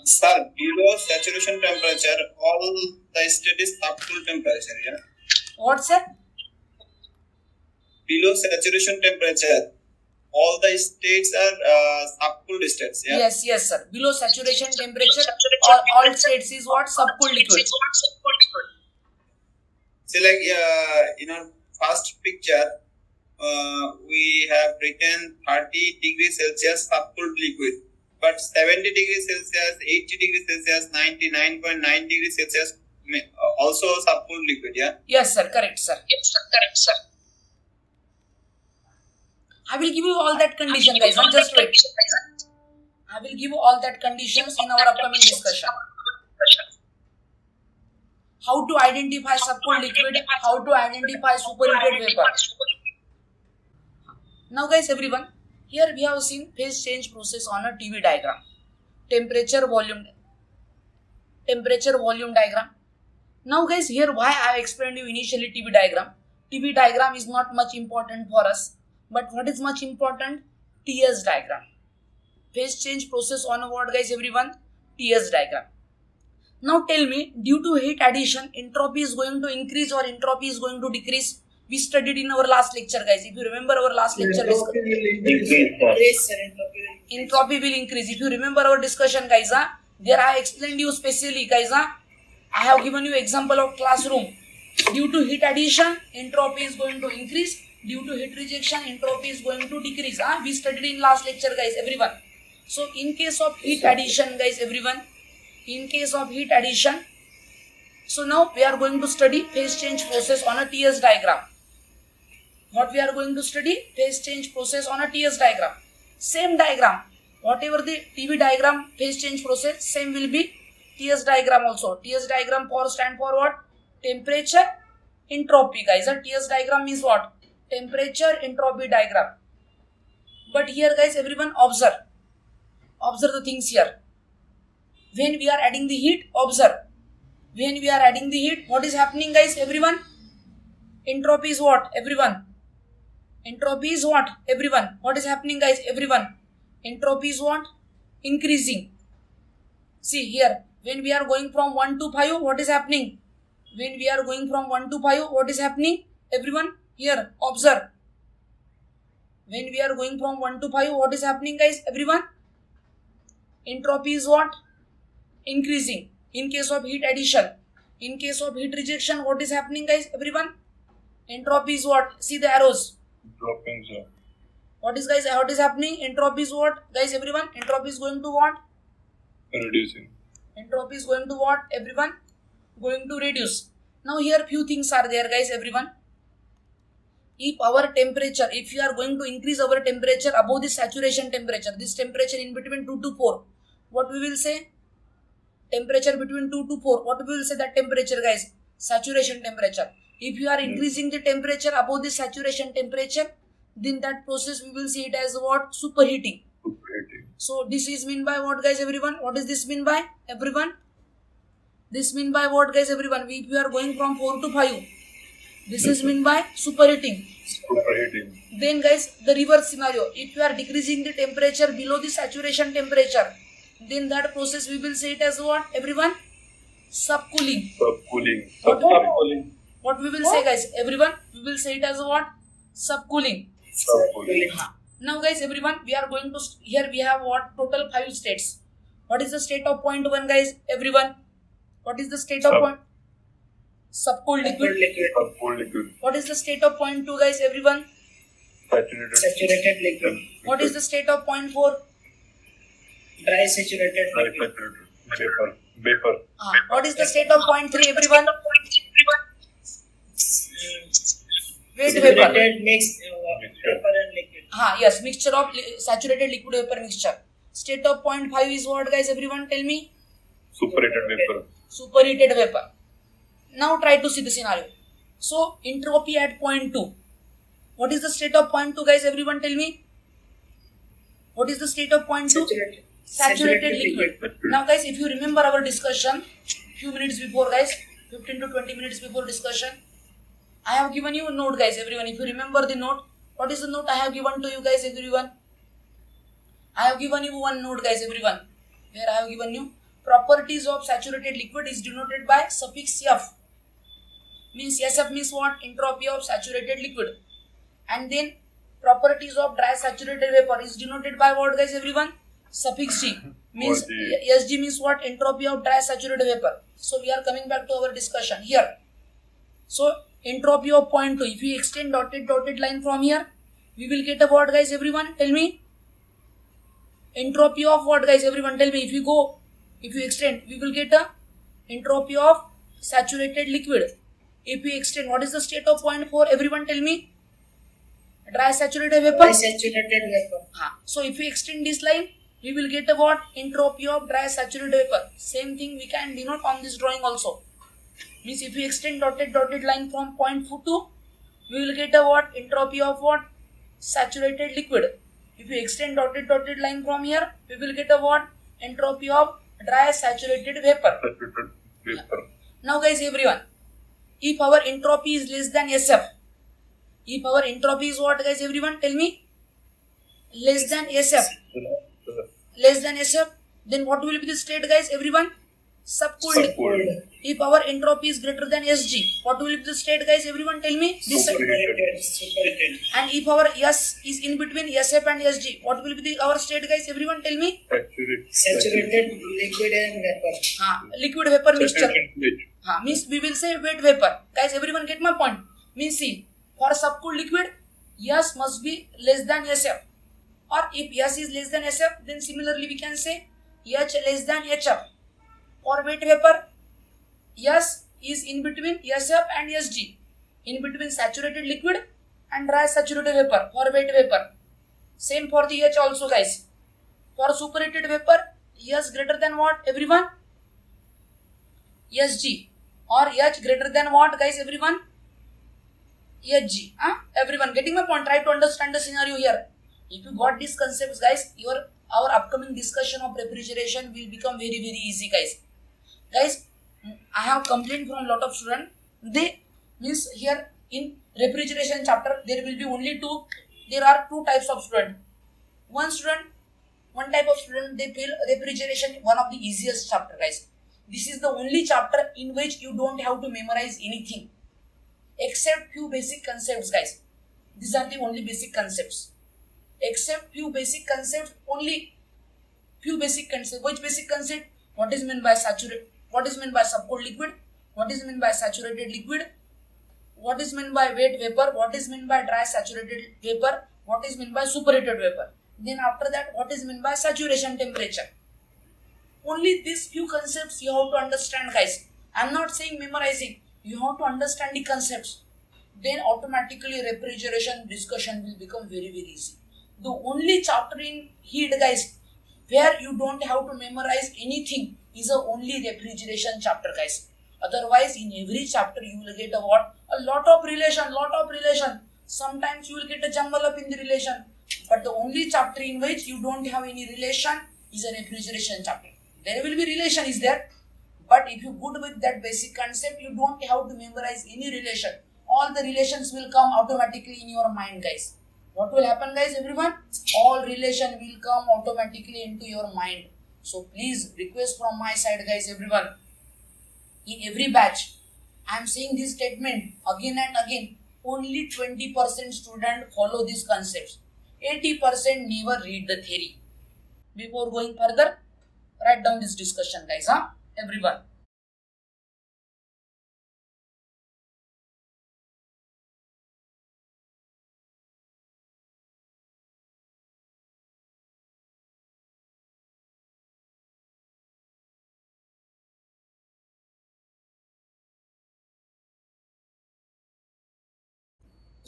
Sir, below saturation temperature, all the state is subcooled temperature. Yeah. What, sir? Below saturation temperature, all the states are subcooled states. Yeah. Yes, sir. Below saturation temperature, all states is what? Subcooled liquid. See, like in our first picture, we have written 30 degrees Celsius subcooled liquid, but 70 degrees Celsius, 80 degrees Celsius, 99.9 degrees Celsius also subcooled liquid. Yeah. Yes, sir. Correct, sir. I will give you all that condition, guys. Just wait. I will give you all that conditions in our upcoming discussion. How to identify subcooled liquid, how to identify superheated vapor. Now, guys, everyone, here we have seen phase change process on a TV diagram. Temperature volume diagram. Now, guys, here why I explained you initially TV diagram. TV diagram is not much important for us, but what is much important? TS diagram. Phase change process on what, guys, everyone? TS diagram. Now tell me, due to heat addition, entropy is going to increase or entropy is going to decrease? We studied in our last lecture, guys. If you remember our last lecture, Entropy will increase. Increase, sir. Yes, sir. Entropy will increase. entropy will increase. If you remember our discussion, guys, there I explained you specially, guys. I have given you example of classroom. Due to heat addition, entropy is going to increase. Due to heat rejection, entropy is going to decrease. We studied in last lecture, guys, everyone. So in case of heat addition, guys, everyone, in case of heat addition, so now we are going to study phase change process on a TS diagram. What we are going to study? Phase change process on a TS diagram. Same diagram. Whatever the TV diagram phase change process, same will be TS diagram also. TS diagram stand for what? Temperature, entropy, guys. TS diagram means what? Temperature, entropy diagram. But here, guys, everyone observe. Observe the things here. When we are adding the heat, observe. When we are adding the heat, what is happening, guys, everyone? Entropy is what, everyone? Entropy is what, everyone? What is happening, guys, everyone? Entropy is what? Increasing. See here, when we are going from 1 to 5, what is happening? When we are going from 1 to 5, what is happening? Everyone, here, observe. When we are going from 1 to 5, what is happening, guys, everyone? Entropy is what? Increasing. In case of heat addition. In case of heat rejection, what is happening, guys, everyone? Entropy is what? See the arrows. Dropping, sir. What is, guys, what is happening? Entropy is what, guys, everyone? Entropy is going to what? Reducing. Entropy is going to what, everyone? Going to reduce. Now here few things are there, guys, everyone. if our temperature, if you are going to increase our temperature above the saturation temperature, this temperature in between 2 to 4, what we will say? Temperature between 2 to 4, what we will say that temperature, guys? Saturation temperature. If you are increasing the temperature above the saturation temperature, then that process we will see it as what? Superheating. So this is mean by what, guys, everyone? What does this mean by, everyone? This mean by what, guys, everyone? If we are going from 4 to 5, this is mean by superheating. Then, guys, the reverse scenario. If you are decreasing the temperature below the saturation temperature, then that process we will say it as what, everyone? Subcooling. What we will say, guys, everyone? We will say it as what? Subcooling. Now, guys, everyone, we are going to, here we have what? Total 5 states. What is the state of point 1, guys, everyone? What is the state of point? Subcooled liquid. What is the state of point 2, guys, everyone? Saturated liquid. What is the state of point 4? Dry saturated liquid. Vapor. What is the state of point 3, everyone? Wait, vapor. Saturated mixed vapor and liquid. Yes, mixture of saturated liquid vapor mixture. State of point 5 is what, guys, everyone? Tell me. Superheated vapor. Now try to see the scenario. So, entropy at point 2. What is the state of point 2, guys, everyone? Tell me. What is the state of point 2? Saturated liquid. Now, guys, if you remember our discussion few minutes before, guys, 15 to 20 minutes before discussion, I have given you a note, guys, everyone. If you remember the note, what is the note I have given to you, guys, everyone? I have given you one note, guys, everyone. Where I have given you properties of saturated liquid is denoted by suffix F. Means SF means what? Entropy of saturated liquid. And then properties of dry saturated vapor is denoted by what, guys, everyone? Suffix G. Means SG means what? Entropy of dry saturated vapor. So we are coming back to our discussion here. So entropy of point 2. If we extend dotted line from here, we will get a what, guys, everyone? Tell me. Entropy of what, guys, everyone? Tell me. If you extend, we will get a entropy of saturated liquid. If we extend, what is the state of point 4? Everyone tell me. Dry saturated vapor. Dry saturated vapor. So if we extend this line, we will get a what? Entropy of dry saturated vapor. Same thing we can denote on this drawing also. Means if we extend dotted line from point 2, we will get a what? Entropy of what? Saturated liquid. If we extend dotted line from here, we will get a what? Entropy of dry saturated vapor. Now, guys, everyone, if our entropy is less than SF, if our entropy is what, guys, everyone? Tell me. Less than SF. Less than SF, then what will be the state, guys, everyone? Subcooled. If our entropy is greater than SG, what will be the state, guys, everyone? Tell me. This. Superheated. And if our S is in between SF and SG, what will be our state, guys, everyone? Tell me. Saturated liquid and vapor. Liquid vapor mixture. Means we will say wet vapor. Guys, everyone get my point? Means see, for subcooled liquid, S must be less than SF. Or if S is less than SF, then similarly we can say H less than HF. For wet vapor, S is in between SF and SG. In between saturated liquid and dry saturated vapor for wet vapor. Same for the H also, guys. For superheated vapor, S greater than what, everyone? SG. Or H greater than what, guys, everyone? HG. Everyone getting my point? Try to understand the scenario here. If you got these concepts, guys, our upcoming discussion of refrigeration will become very, very easy, guys. Guys, I have complained from a lot of students. They means here in refrigeration chapter there will be only there are two types of student. One type of student, they feel refrigeration one of the easiest chapter, guys. This is the only chapter in which you don't have to memorize anything except few basic concepts, guys. These are the only basic concepts. Except few basic concepts, only few basic concepts. Which basic concept? What is meant by saturated? What is meant by subcooled liquid? What is meant by saturated liquid? What is meant by wet vapor? What is meant by dry saturated vapor? What is meant by superheated vapor? Then after that, what is meant by saturation temperature? Only these few concepts you have to understand, guys. I am not saying memorizing. You have to understand the concepts. then automatically refrigeration discussion will become very easy. The only chapter in heat, guys, where you don't have to memorize anything is the only refrigeration chapter, guys. Otherwise, in every chapter you will get a lot of relation. Sometimes you will get a jumble up in the relation, but the only chapter in which you don't have any relation is a refrigeration chapter. There will be relation is there, but if you good with that basic concept, you don't have to memorize any relation. All the relations will come automatically in your mind, guys. What will happen, guys, everyone? All relation will come automatically into your mind. So please, request from my side, guys, everyone. In every batch, I am saying this statement again and again. Only 20% student follow these concepts. 80% never read the theory. Before going further, write down this discussion, guys, everyone.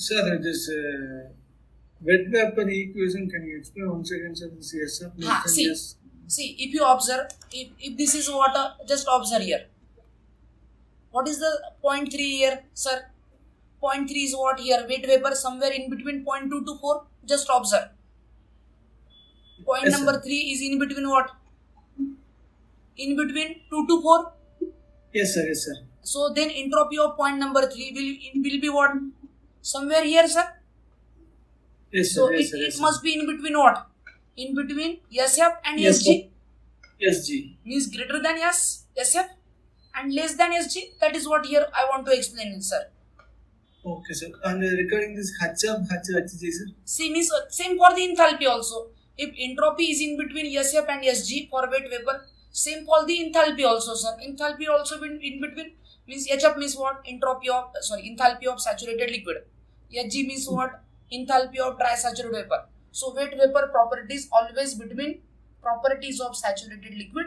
Sir, this wet vapor equation, can you explain once again, sir? This yes, sir. See, if you observe, if this is water, just observe here. What is the 0.3 here, sir? 0.3 is what here? Wet vapor somewhere in between 0.2 to 4. Just observe. Point Yes, number sir. 3 is in between what? In between 2 to 4. Yes, sir. Yes, sir. So then entropy of point number 3 will be what? Somewhere here, sir. Yes, sir. So Yes, sir. Yes, it sir. must be in between what? In between SF and Yes, SG. sir. Yes, G. Means greater than SF and less than SG. That is what here I want to explain, sir. Okay, sir. And regarding this HG, sir. Same for the enthalpy also. If entropy is in between SF and SG for wet vapor, same for the enthalpy also, sir. Enthalpy also in between means HF means what? Enthalpy of saturated liquid. Hg means what? Enthalpy of dry saturated vapor. So wet vapor properties always between properties of saturated liquid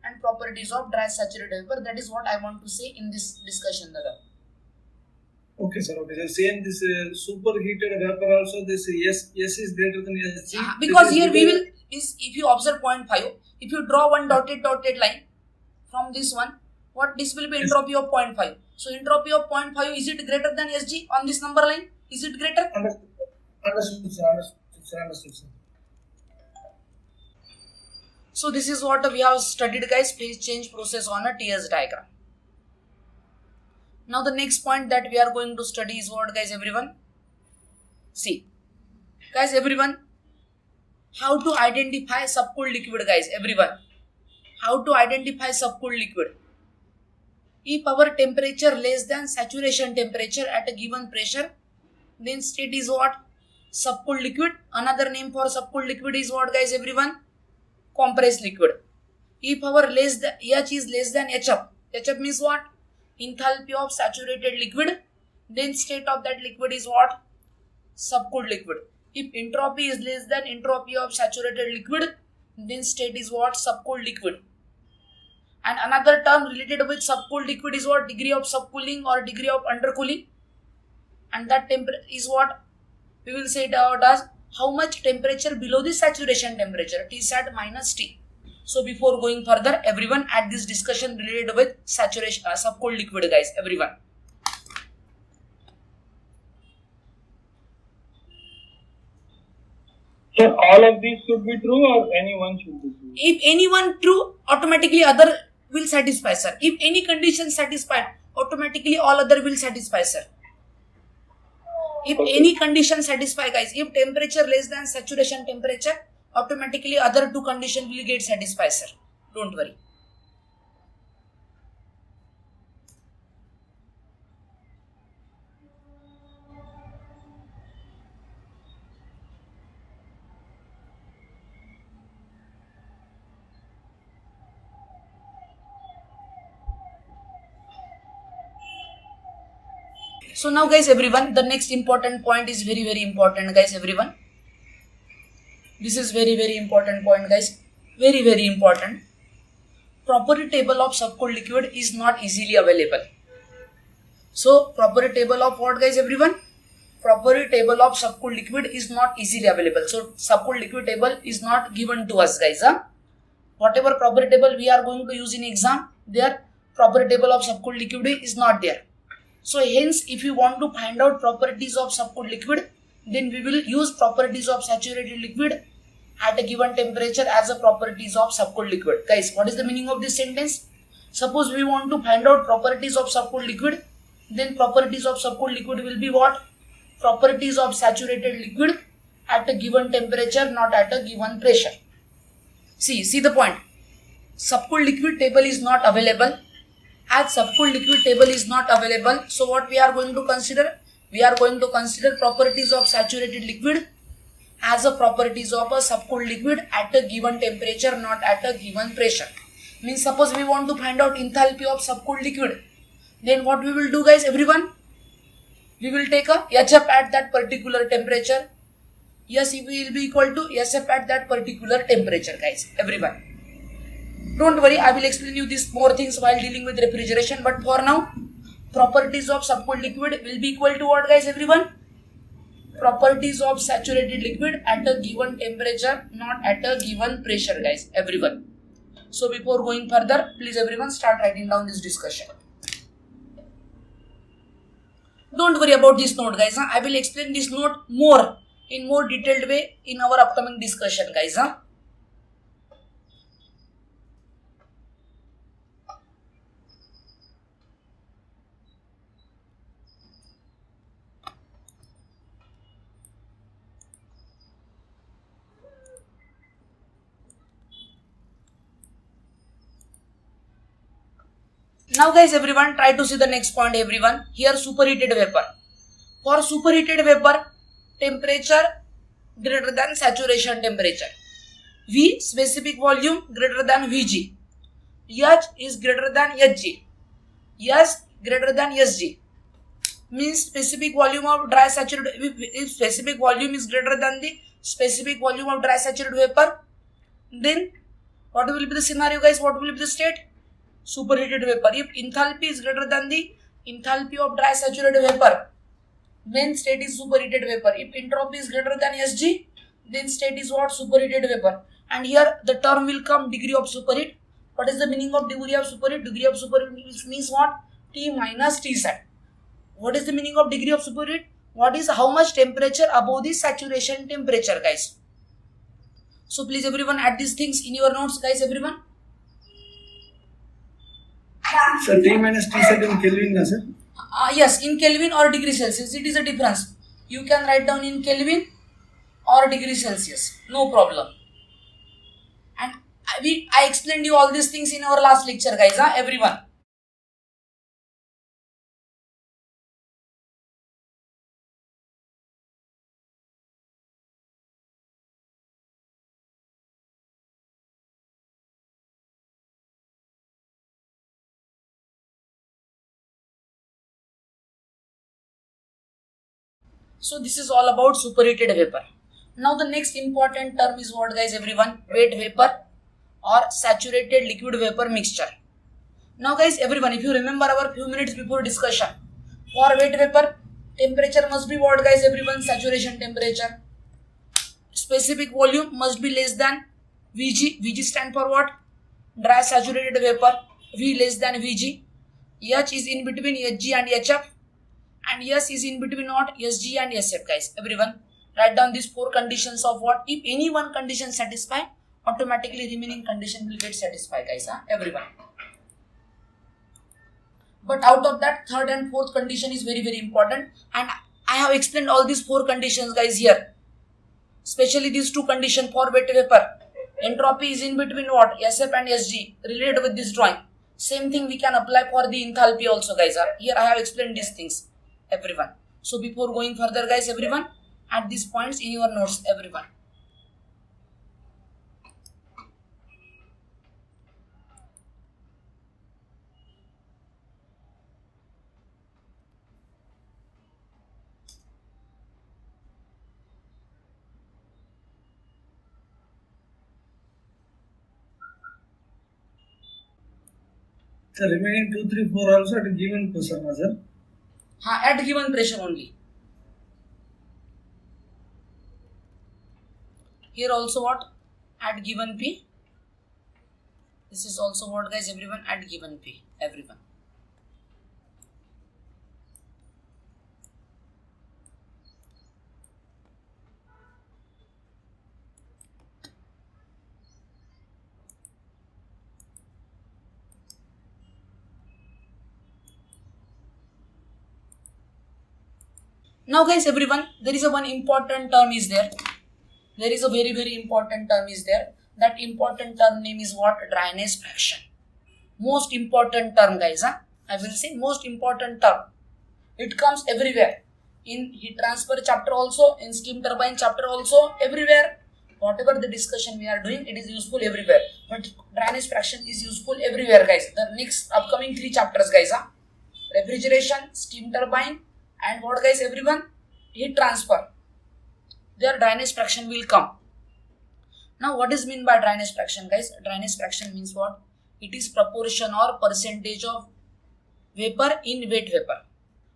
and properties of dry saturated vapor. That is what I want to say in this discussion, Dada. Okay, sir. Okay, sir. Same this superheated vapor also. This S is greater than SG. Because here we will is if you observe 0.5, if you draw one dotted line from this one, what this will be entropy of 0.5. So entropy of 0.5, is it greater than SG on this number line? Is it greater? Understood, sir. Understood, sir. So this is what we have studied, guys, phase change process on a TS diagram. Now the next point that we are going to study is what, guys, everyone? See, guys, everyone, how to identify subcooled liquid, guys, everyone. How to identify subcooled liquid? If our temperature less than saturation temperature at a given pressure, then state is what? Subcooled liquid. Another name for subcooled liquid is what, guys, everyone? Compressed liquid. If our H is less than HF, HF means what? Enthalpy of saturated liquid, then state of that liquid is what? Subcooled liquid. If entropy is less than entropy of saturated liquid, then state is what? Subcooled liquid. And another term related with subcooled liquid is what? Degree of subcooling or degree of undercooling. And that is what? We will say it out as how much temperature below the saturation temperature, Tsat minus T. So before going further, everyone add this discussion related with saturation, subcooled liquid, guys, everyone. So all of these should be true or any one should be true? If any one true, automatically other will satisfy, sir. If any condition satisfied, automatically all other will satisfy, sir. If any condition satisfy, guys, if temperature less than saturation temperature, automatically other two condition will get satisfied, sir. Don't worry. So now, guys, everyone, the next important point is very important, guys, everyone. This is very important point, guys. Very important. Property table of subcooled liquid is not easily available. So property table of what, guys, everyone? Property table of subcooled liquid is not easily available. So subcooled liquid table is not given to us, guys. Whatever property table we are going to use in exam, their property table of subcooled liquid is not there. So hence, if you want to find out properties of subcooled liquid, then we will use properties of saturated liquid at a given temperature as a properties of subcooled liquid. Guys, what is the meaning of this sentence? Suppose we want to find out properties of subcooled liquid, then properties of subcooled liquid will be what? Properties of saturated liquid at a given temperature, not at a given pressure. See the point. Subcooled liquid table is not available. As subcooled liquid table is not available, so what we are going to consider? We are going to consider properties of saturated liquid as a properties of a subcooled liquid at a given temperature, not at a given pressure. Means suppose we want to find out enthalpy of subcooled liquid, then what we will do, guys, everyone? We will take a HF at that particular temperature. Yes, it will be equal to SF at that particular temperature, guys, everyone. Don't worry, I will explain you these more things while dealing with refrigeration, but for now, properties of subcooled liquid will be equal to what, guys, everyone? Properties of saturated liquid at a given temperature, not at a given pressure, guys, everyone. So before going further, please everyone start writing down this discussion. Don't worry about this note, guys. I will explain this note in more detailed way in our upcoming discussion, guys. Now, guys, everyone, try to see the next point, everyone. Here, superheated vapor. For superheated vapor, temperature greater than saturation temperature. V, specific volume, greater than Vg. H is greater than Hg. S greater than Sg. Means specific volume of dry saturated, if specific volume is greater than the specific volume of dry saturated vapor, then what will be the scenario, guys? What will be the state? Superheated vapor. If enthalpy is greater than the enthalpy of dry saturated vapor, then state is superheated vapor. If entropy is greater than Sg, then state is what? Superheated vapor. And here the term will come degree of superheat. What is the meaning of degree of superheat? Degree of superheat means what? T minus T sat. What is the meaning of degree of superheat? What is how much temperature above the saturation temperature, guys? So please everyone add these things in your notes, guys, everyone. Sir, T minus T set in Kelvin, sir? Yes, in Kelvin or degree Celsius. It is a difference. You can write down in Kelvin or degree Celsius. No problem. And I explained you all these things in our last lecture, guys, everyone. So this is all about superheated vapor. Now the next important term is what, guys, everyone? Wet vapor or saturated liquid vapor mixture. Now, guys, everyone, if you remember our few minutes before discussion, for wet vapor, temperature must be what, guys, everyone? Saturation temperature. Specific volume must be less than Vg. Vg stand for what? Dry saturated vapor. V less than Vg. H is in between Hg and Hf. And S is in between what? Sg and Sf, guys, everyone. Write down these four conditions of what? If any one condition satisfy, automatically remaining condition will get satisfied, guys, everyone. But out of that, third and fourth condition is very, very important. And I have explained all these four conditions, guys, here. Especially these two conditions for wet vapor. Entropy is in between what? Sf and Sg, related with this drawing. Same thing we can apply for the enthalpy also, guys. Here I have explained these things, everyone. So before going further, guys, everyone, add these points in your notes, everyone. Sir, remaining 2, 3, 4 also at given question, sir. at given pressure only. Here also what? At given P. This is also what, guys, everyone? At given P, everyone. Now, guys, everyone, there is a one important term is there. There is a very important term is there. That important term name is what? Dryness fraction. Most important term, guys. I will say most important term. It comes everywhere. In heat transfer chapter also, in steam turbine chapter also, everywhere. Whatever the discussion we are doing, it is useful everywhere. But dryness fraction is useful everywhere, guys. The next upcoming 3 chapters, guys. Refrigeration, steam turbine, and what, guys, everyone? Heat transfer. Their dryness fraction will come. Now, what is mean by dryness fraction, guys? Dryness fraction means what? It is proportion or percentage of vapor in wet vapor.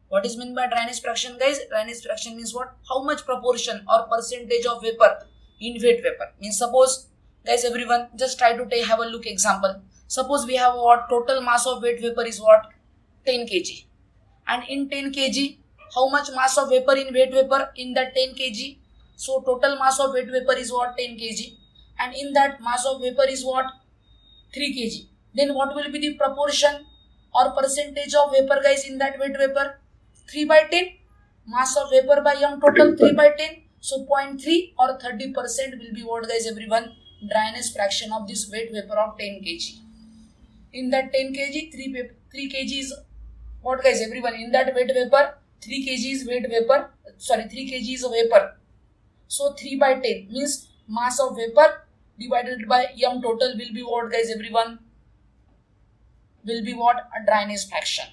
What is meant by dryness fraction, guys? Dryness fraction means what? How much proportion or percentage of vapor in wet vapor. Means suppose, guys, everyone, just try to have a look example. Suppose we have what? Total mass of wet vapor is what? 10 kg. And in 10 kg, how much mass of vapor in wet vapor in that 10 kg? So total mass of wet vapor is what? 10 kg. And in that mass of vapor is what? 3 kg. Then what will be the proportion or percentage of vapor, guys, in that wet vapor? 3 by 10. Mass of vapor by m total 3 by 10. So 0.3 or 30% will be what, guys, everyone? Dryness fraction of this wet vapor of 10 kg. In that 10 kg, 3 kg is what, guys, everyone? In that wet vapor, 3 kg is wet vapor. 3 kg is a vapor. So 3 by 10 means mass of vapor divided by m total will be what, guys, everyone? Will be what? A dryness fraction.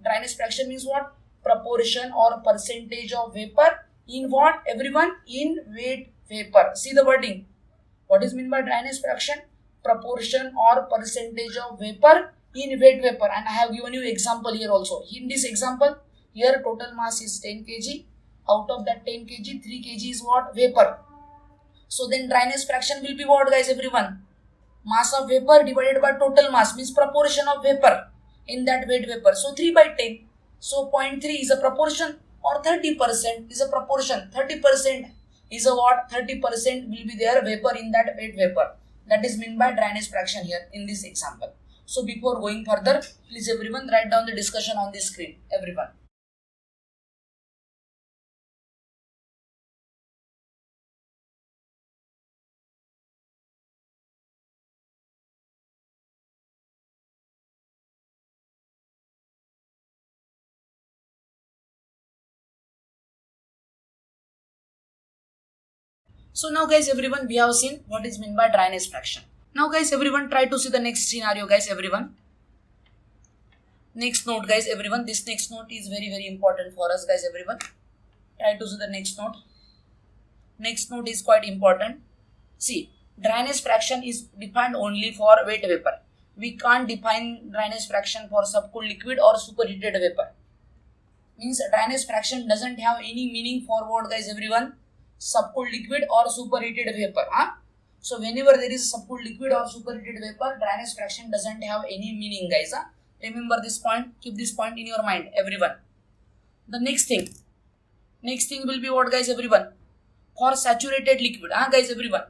Dryness fraction means what? Proportion or percentage of vapor in what, everyone? In wet vapor. See the wording. What is meant by dryness fraction? Proportion or percentage of vapor in wet vapor. And I have given you example here also. In this example, here total mass is 10 kg. Out of that 10 kg, 3 kg is what? Vapor. So then dryness fraction will be what, guys, everyone? Mass of vapor divided by total mass means proportion of vapor in that wet vapor. So 3 by 10. So 0.3 is a proportion or 30% is a proportion. 30% is a what? 30% will be there vapor in that wet vapor. That is meant by dryness fraction here in this example. So before going further, please everyone write down the discussion on the screen. Everyone. So now, guys, everyone, we have seen what is meant by dryness fraction. Now, guys, everyone, try to see the next scenario, guys, everyone. Next note, guys, everyone. This next note is very important for us, guys, everyone. Try to see the next note. Next note is quite important. See, dryness fraction is defined only for wet vapor. We can't define dryness fraction for subcooled liquid or superheated vapor. Means dryness fraction doesn't have any meaning for what, guys, everyone? Subcooled liquid or superheated vapor. So whenever there is subcooled liquid or superheated vapor, dryness fraction doesn't have any meaning, guys. Remember this point. Keep this point in your mind, everyone. The next thing will be what, guys, everyone? For saturated liquid, guys, everyone.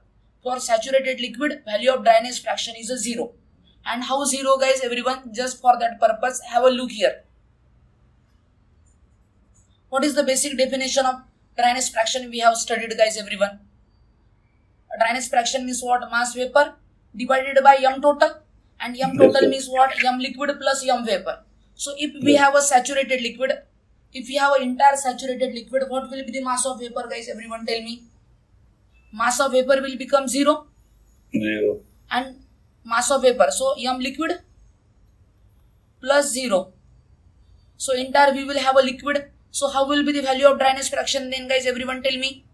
For saturated liquid, value of dryness fraction is a 0. And how 0, guys, everyone? Just for that purpose, have a look here. What is the basic definition of dryness fraction we have studied, guys, everyone? Dryness fraction means what? Mass vapor divided by m total, and m total means what? M liquid plus m vapor. So if we have a saturated liquid, if we have an entire saturated liquid, what will be the mass of vapor, guys, everyone? Tell me. Mass of vapor will become 0. 0. And mass of vapor, so m liquid plus 0. So entire we will have a liquid. So how will be the value of dryness fraction then, guys, everyone? Tell me.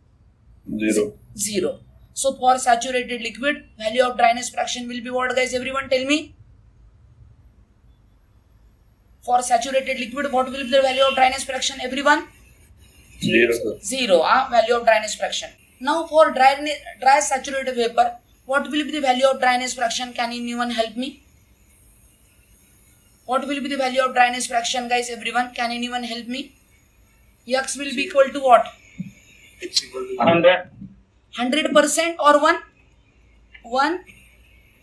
0. 0. So for saturated liquid, value of dryness fraction will be what, guys, everyone? Tell me. For saturated liquid, what will be the value of dryness fraction, everyone? 0, sir. 0, value of dryness fraction. Now for dry saturated vapor, what will be the value of dryness fraction? Can anyone help me? What will be the value of dryness fraction, guys, everyone? Can anyone help me? X will be equal to what? It's equal to 100. 100% or 1? 1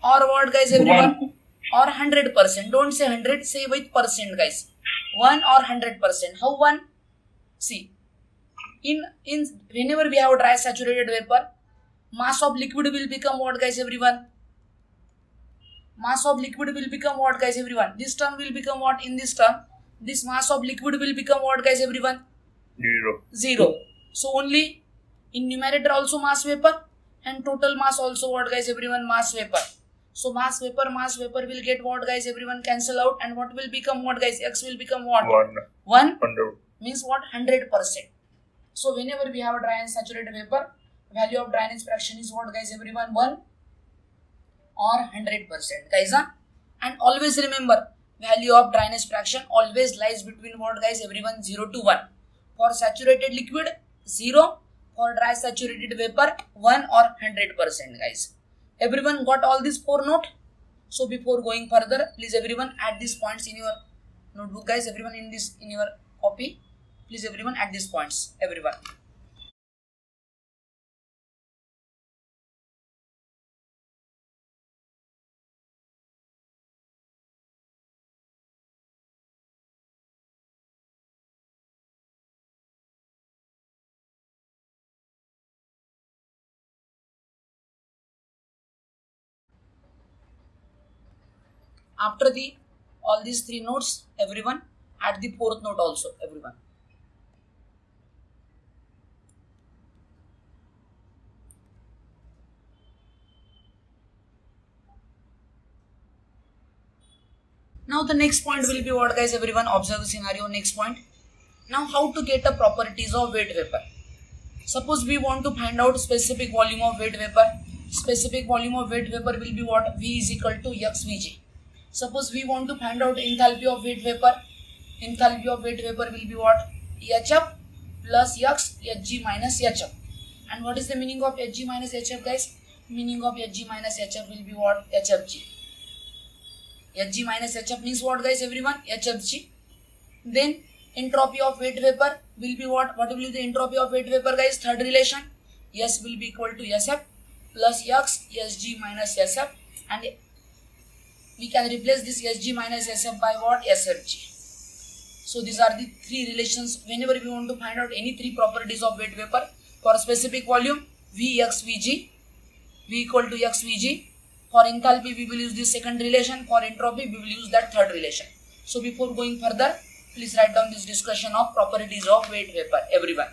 or what, guys, everyone? One. Or 100%. Don't say 100, say with percent, guys. 1 or 100%. How 1? See, in whenever we have a dry saturated vapor, mass of liquid will become what, guys, everyone? Mass of liquid will become what, guys, everyone? This term will become what in this term? This mass of liquid will become what, guys, everyone? 0. 0. So only in numerator also mass vapor and total mass also what, guys, everyone? Mass vapor. So mass vapor will get what, guys, everyone? Cancel out, and what will become what, guys? X will become what? 1. 1 100. means what? 100%. So whenever we have a dry and saturated vapor, value of dryness fraction is what, guys, everyone? 1 or 100%, guys, and always remember, value of dryness fraction always lies between what, guys, everyone? 0 to 1. For saturated liquid, 0. For dry saturated vapor, 1 or 100%, guys. Everyone got all these 4 note? So before going further, please everyone add these points in your notebook, guys. Everyone in your copy, please everyone add these points, everyone. After all these 3 notes, everyone add the 4th note also, everyone. Now the next point will be what, guys, everyone? Observe the scenario. Next point. Now how to get the properties of wet vapor. Suppose we want to find out specific volume of wet vapor. Specific volume of wet vapor will be what? V is equal to XVG. Suppose we want to find out enthalpy of wet vapor. Enthalpy of wet vapor will be what? HF plus X, Hg minus HF. And what is the meaning of Hg minus HF, guys? Meaning of Hg minus HF will be what? HFG. Hg minus HF means what, guys, everyone? HFG. Then entropy of wet vapor will be what? What will be the entropy of wet vapor, guys? Third relation. S will be equal to SF plus X, Sg minus SF. And we can replace this Sg minus SF by what? SFG. So these are the 3 relations whenever we want to find out any 3 properties of wet vapor. For specific volume, VXVG, V equal to XVG. For enthalpy, we will use this second relation. For entropy, we will use that third relation. So before going further, please write down this discussion of properties of wet vapor, everyone.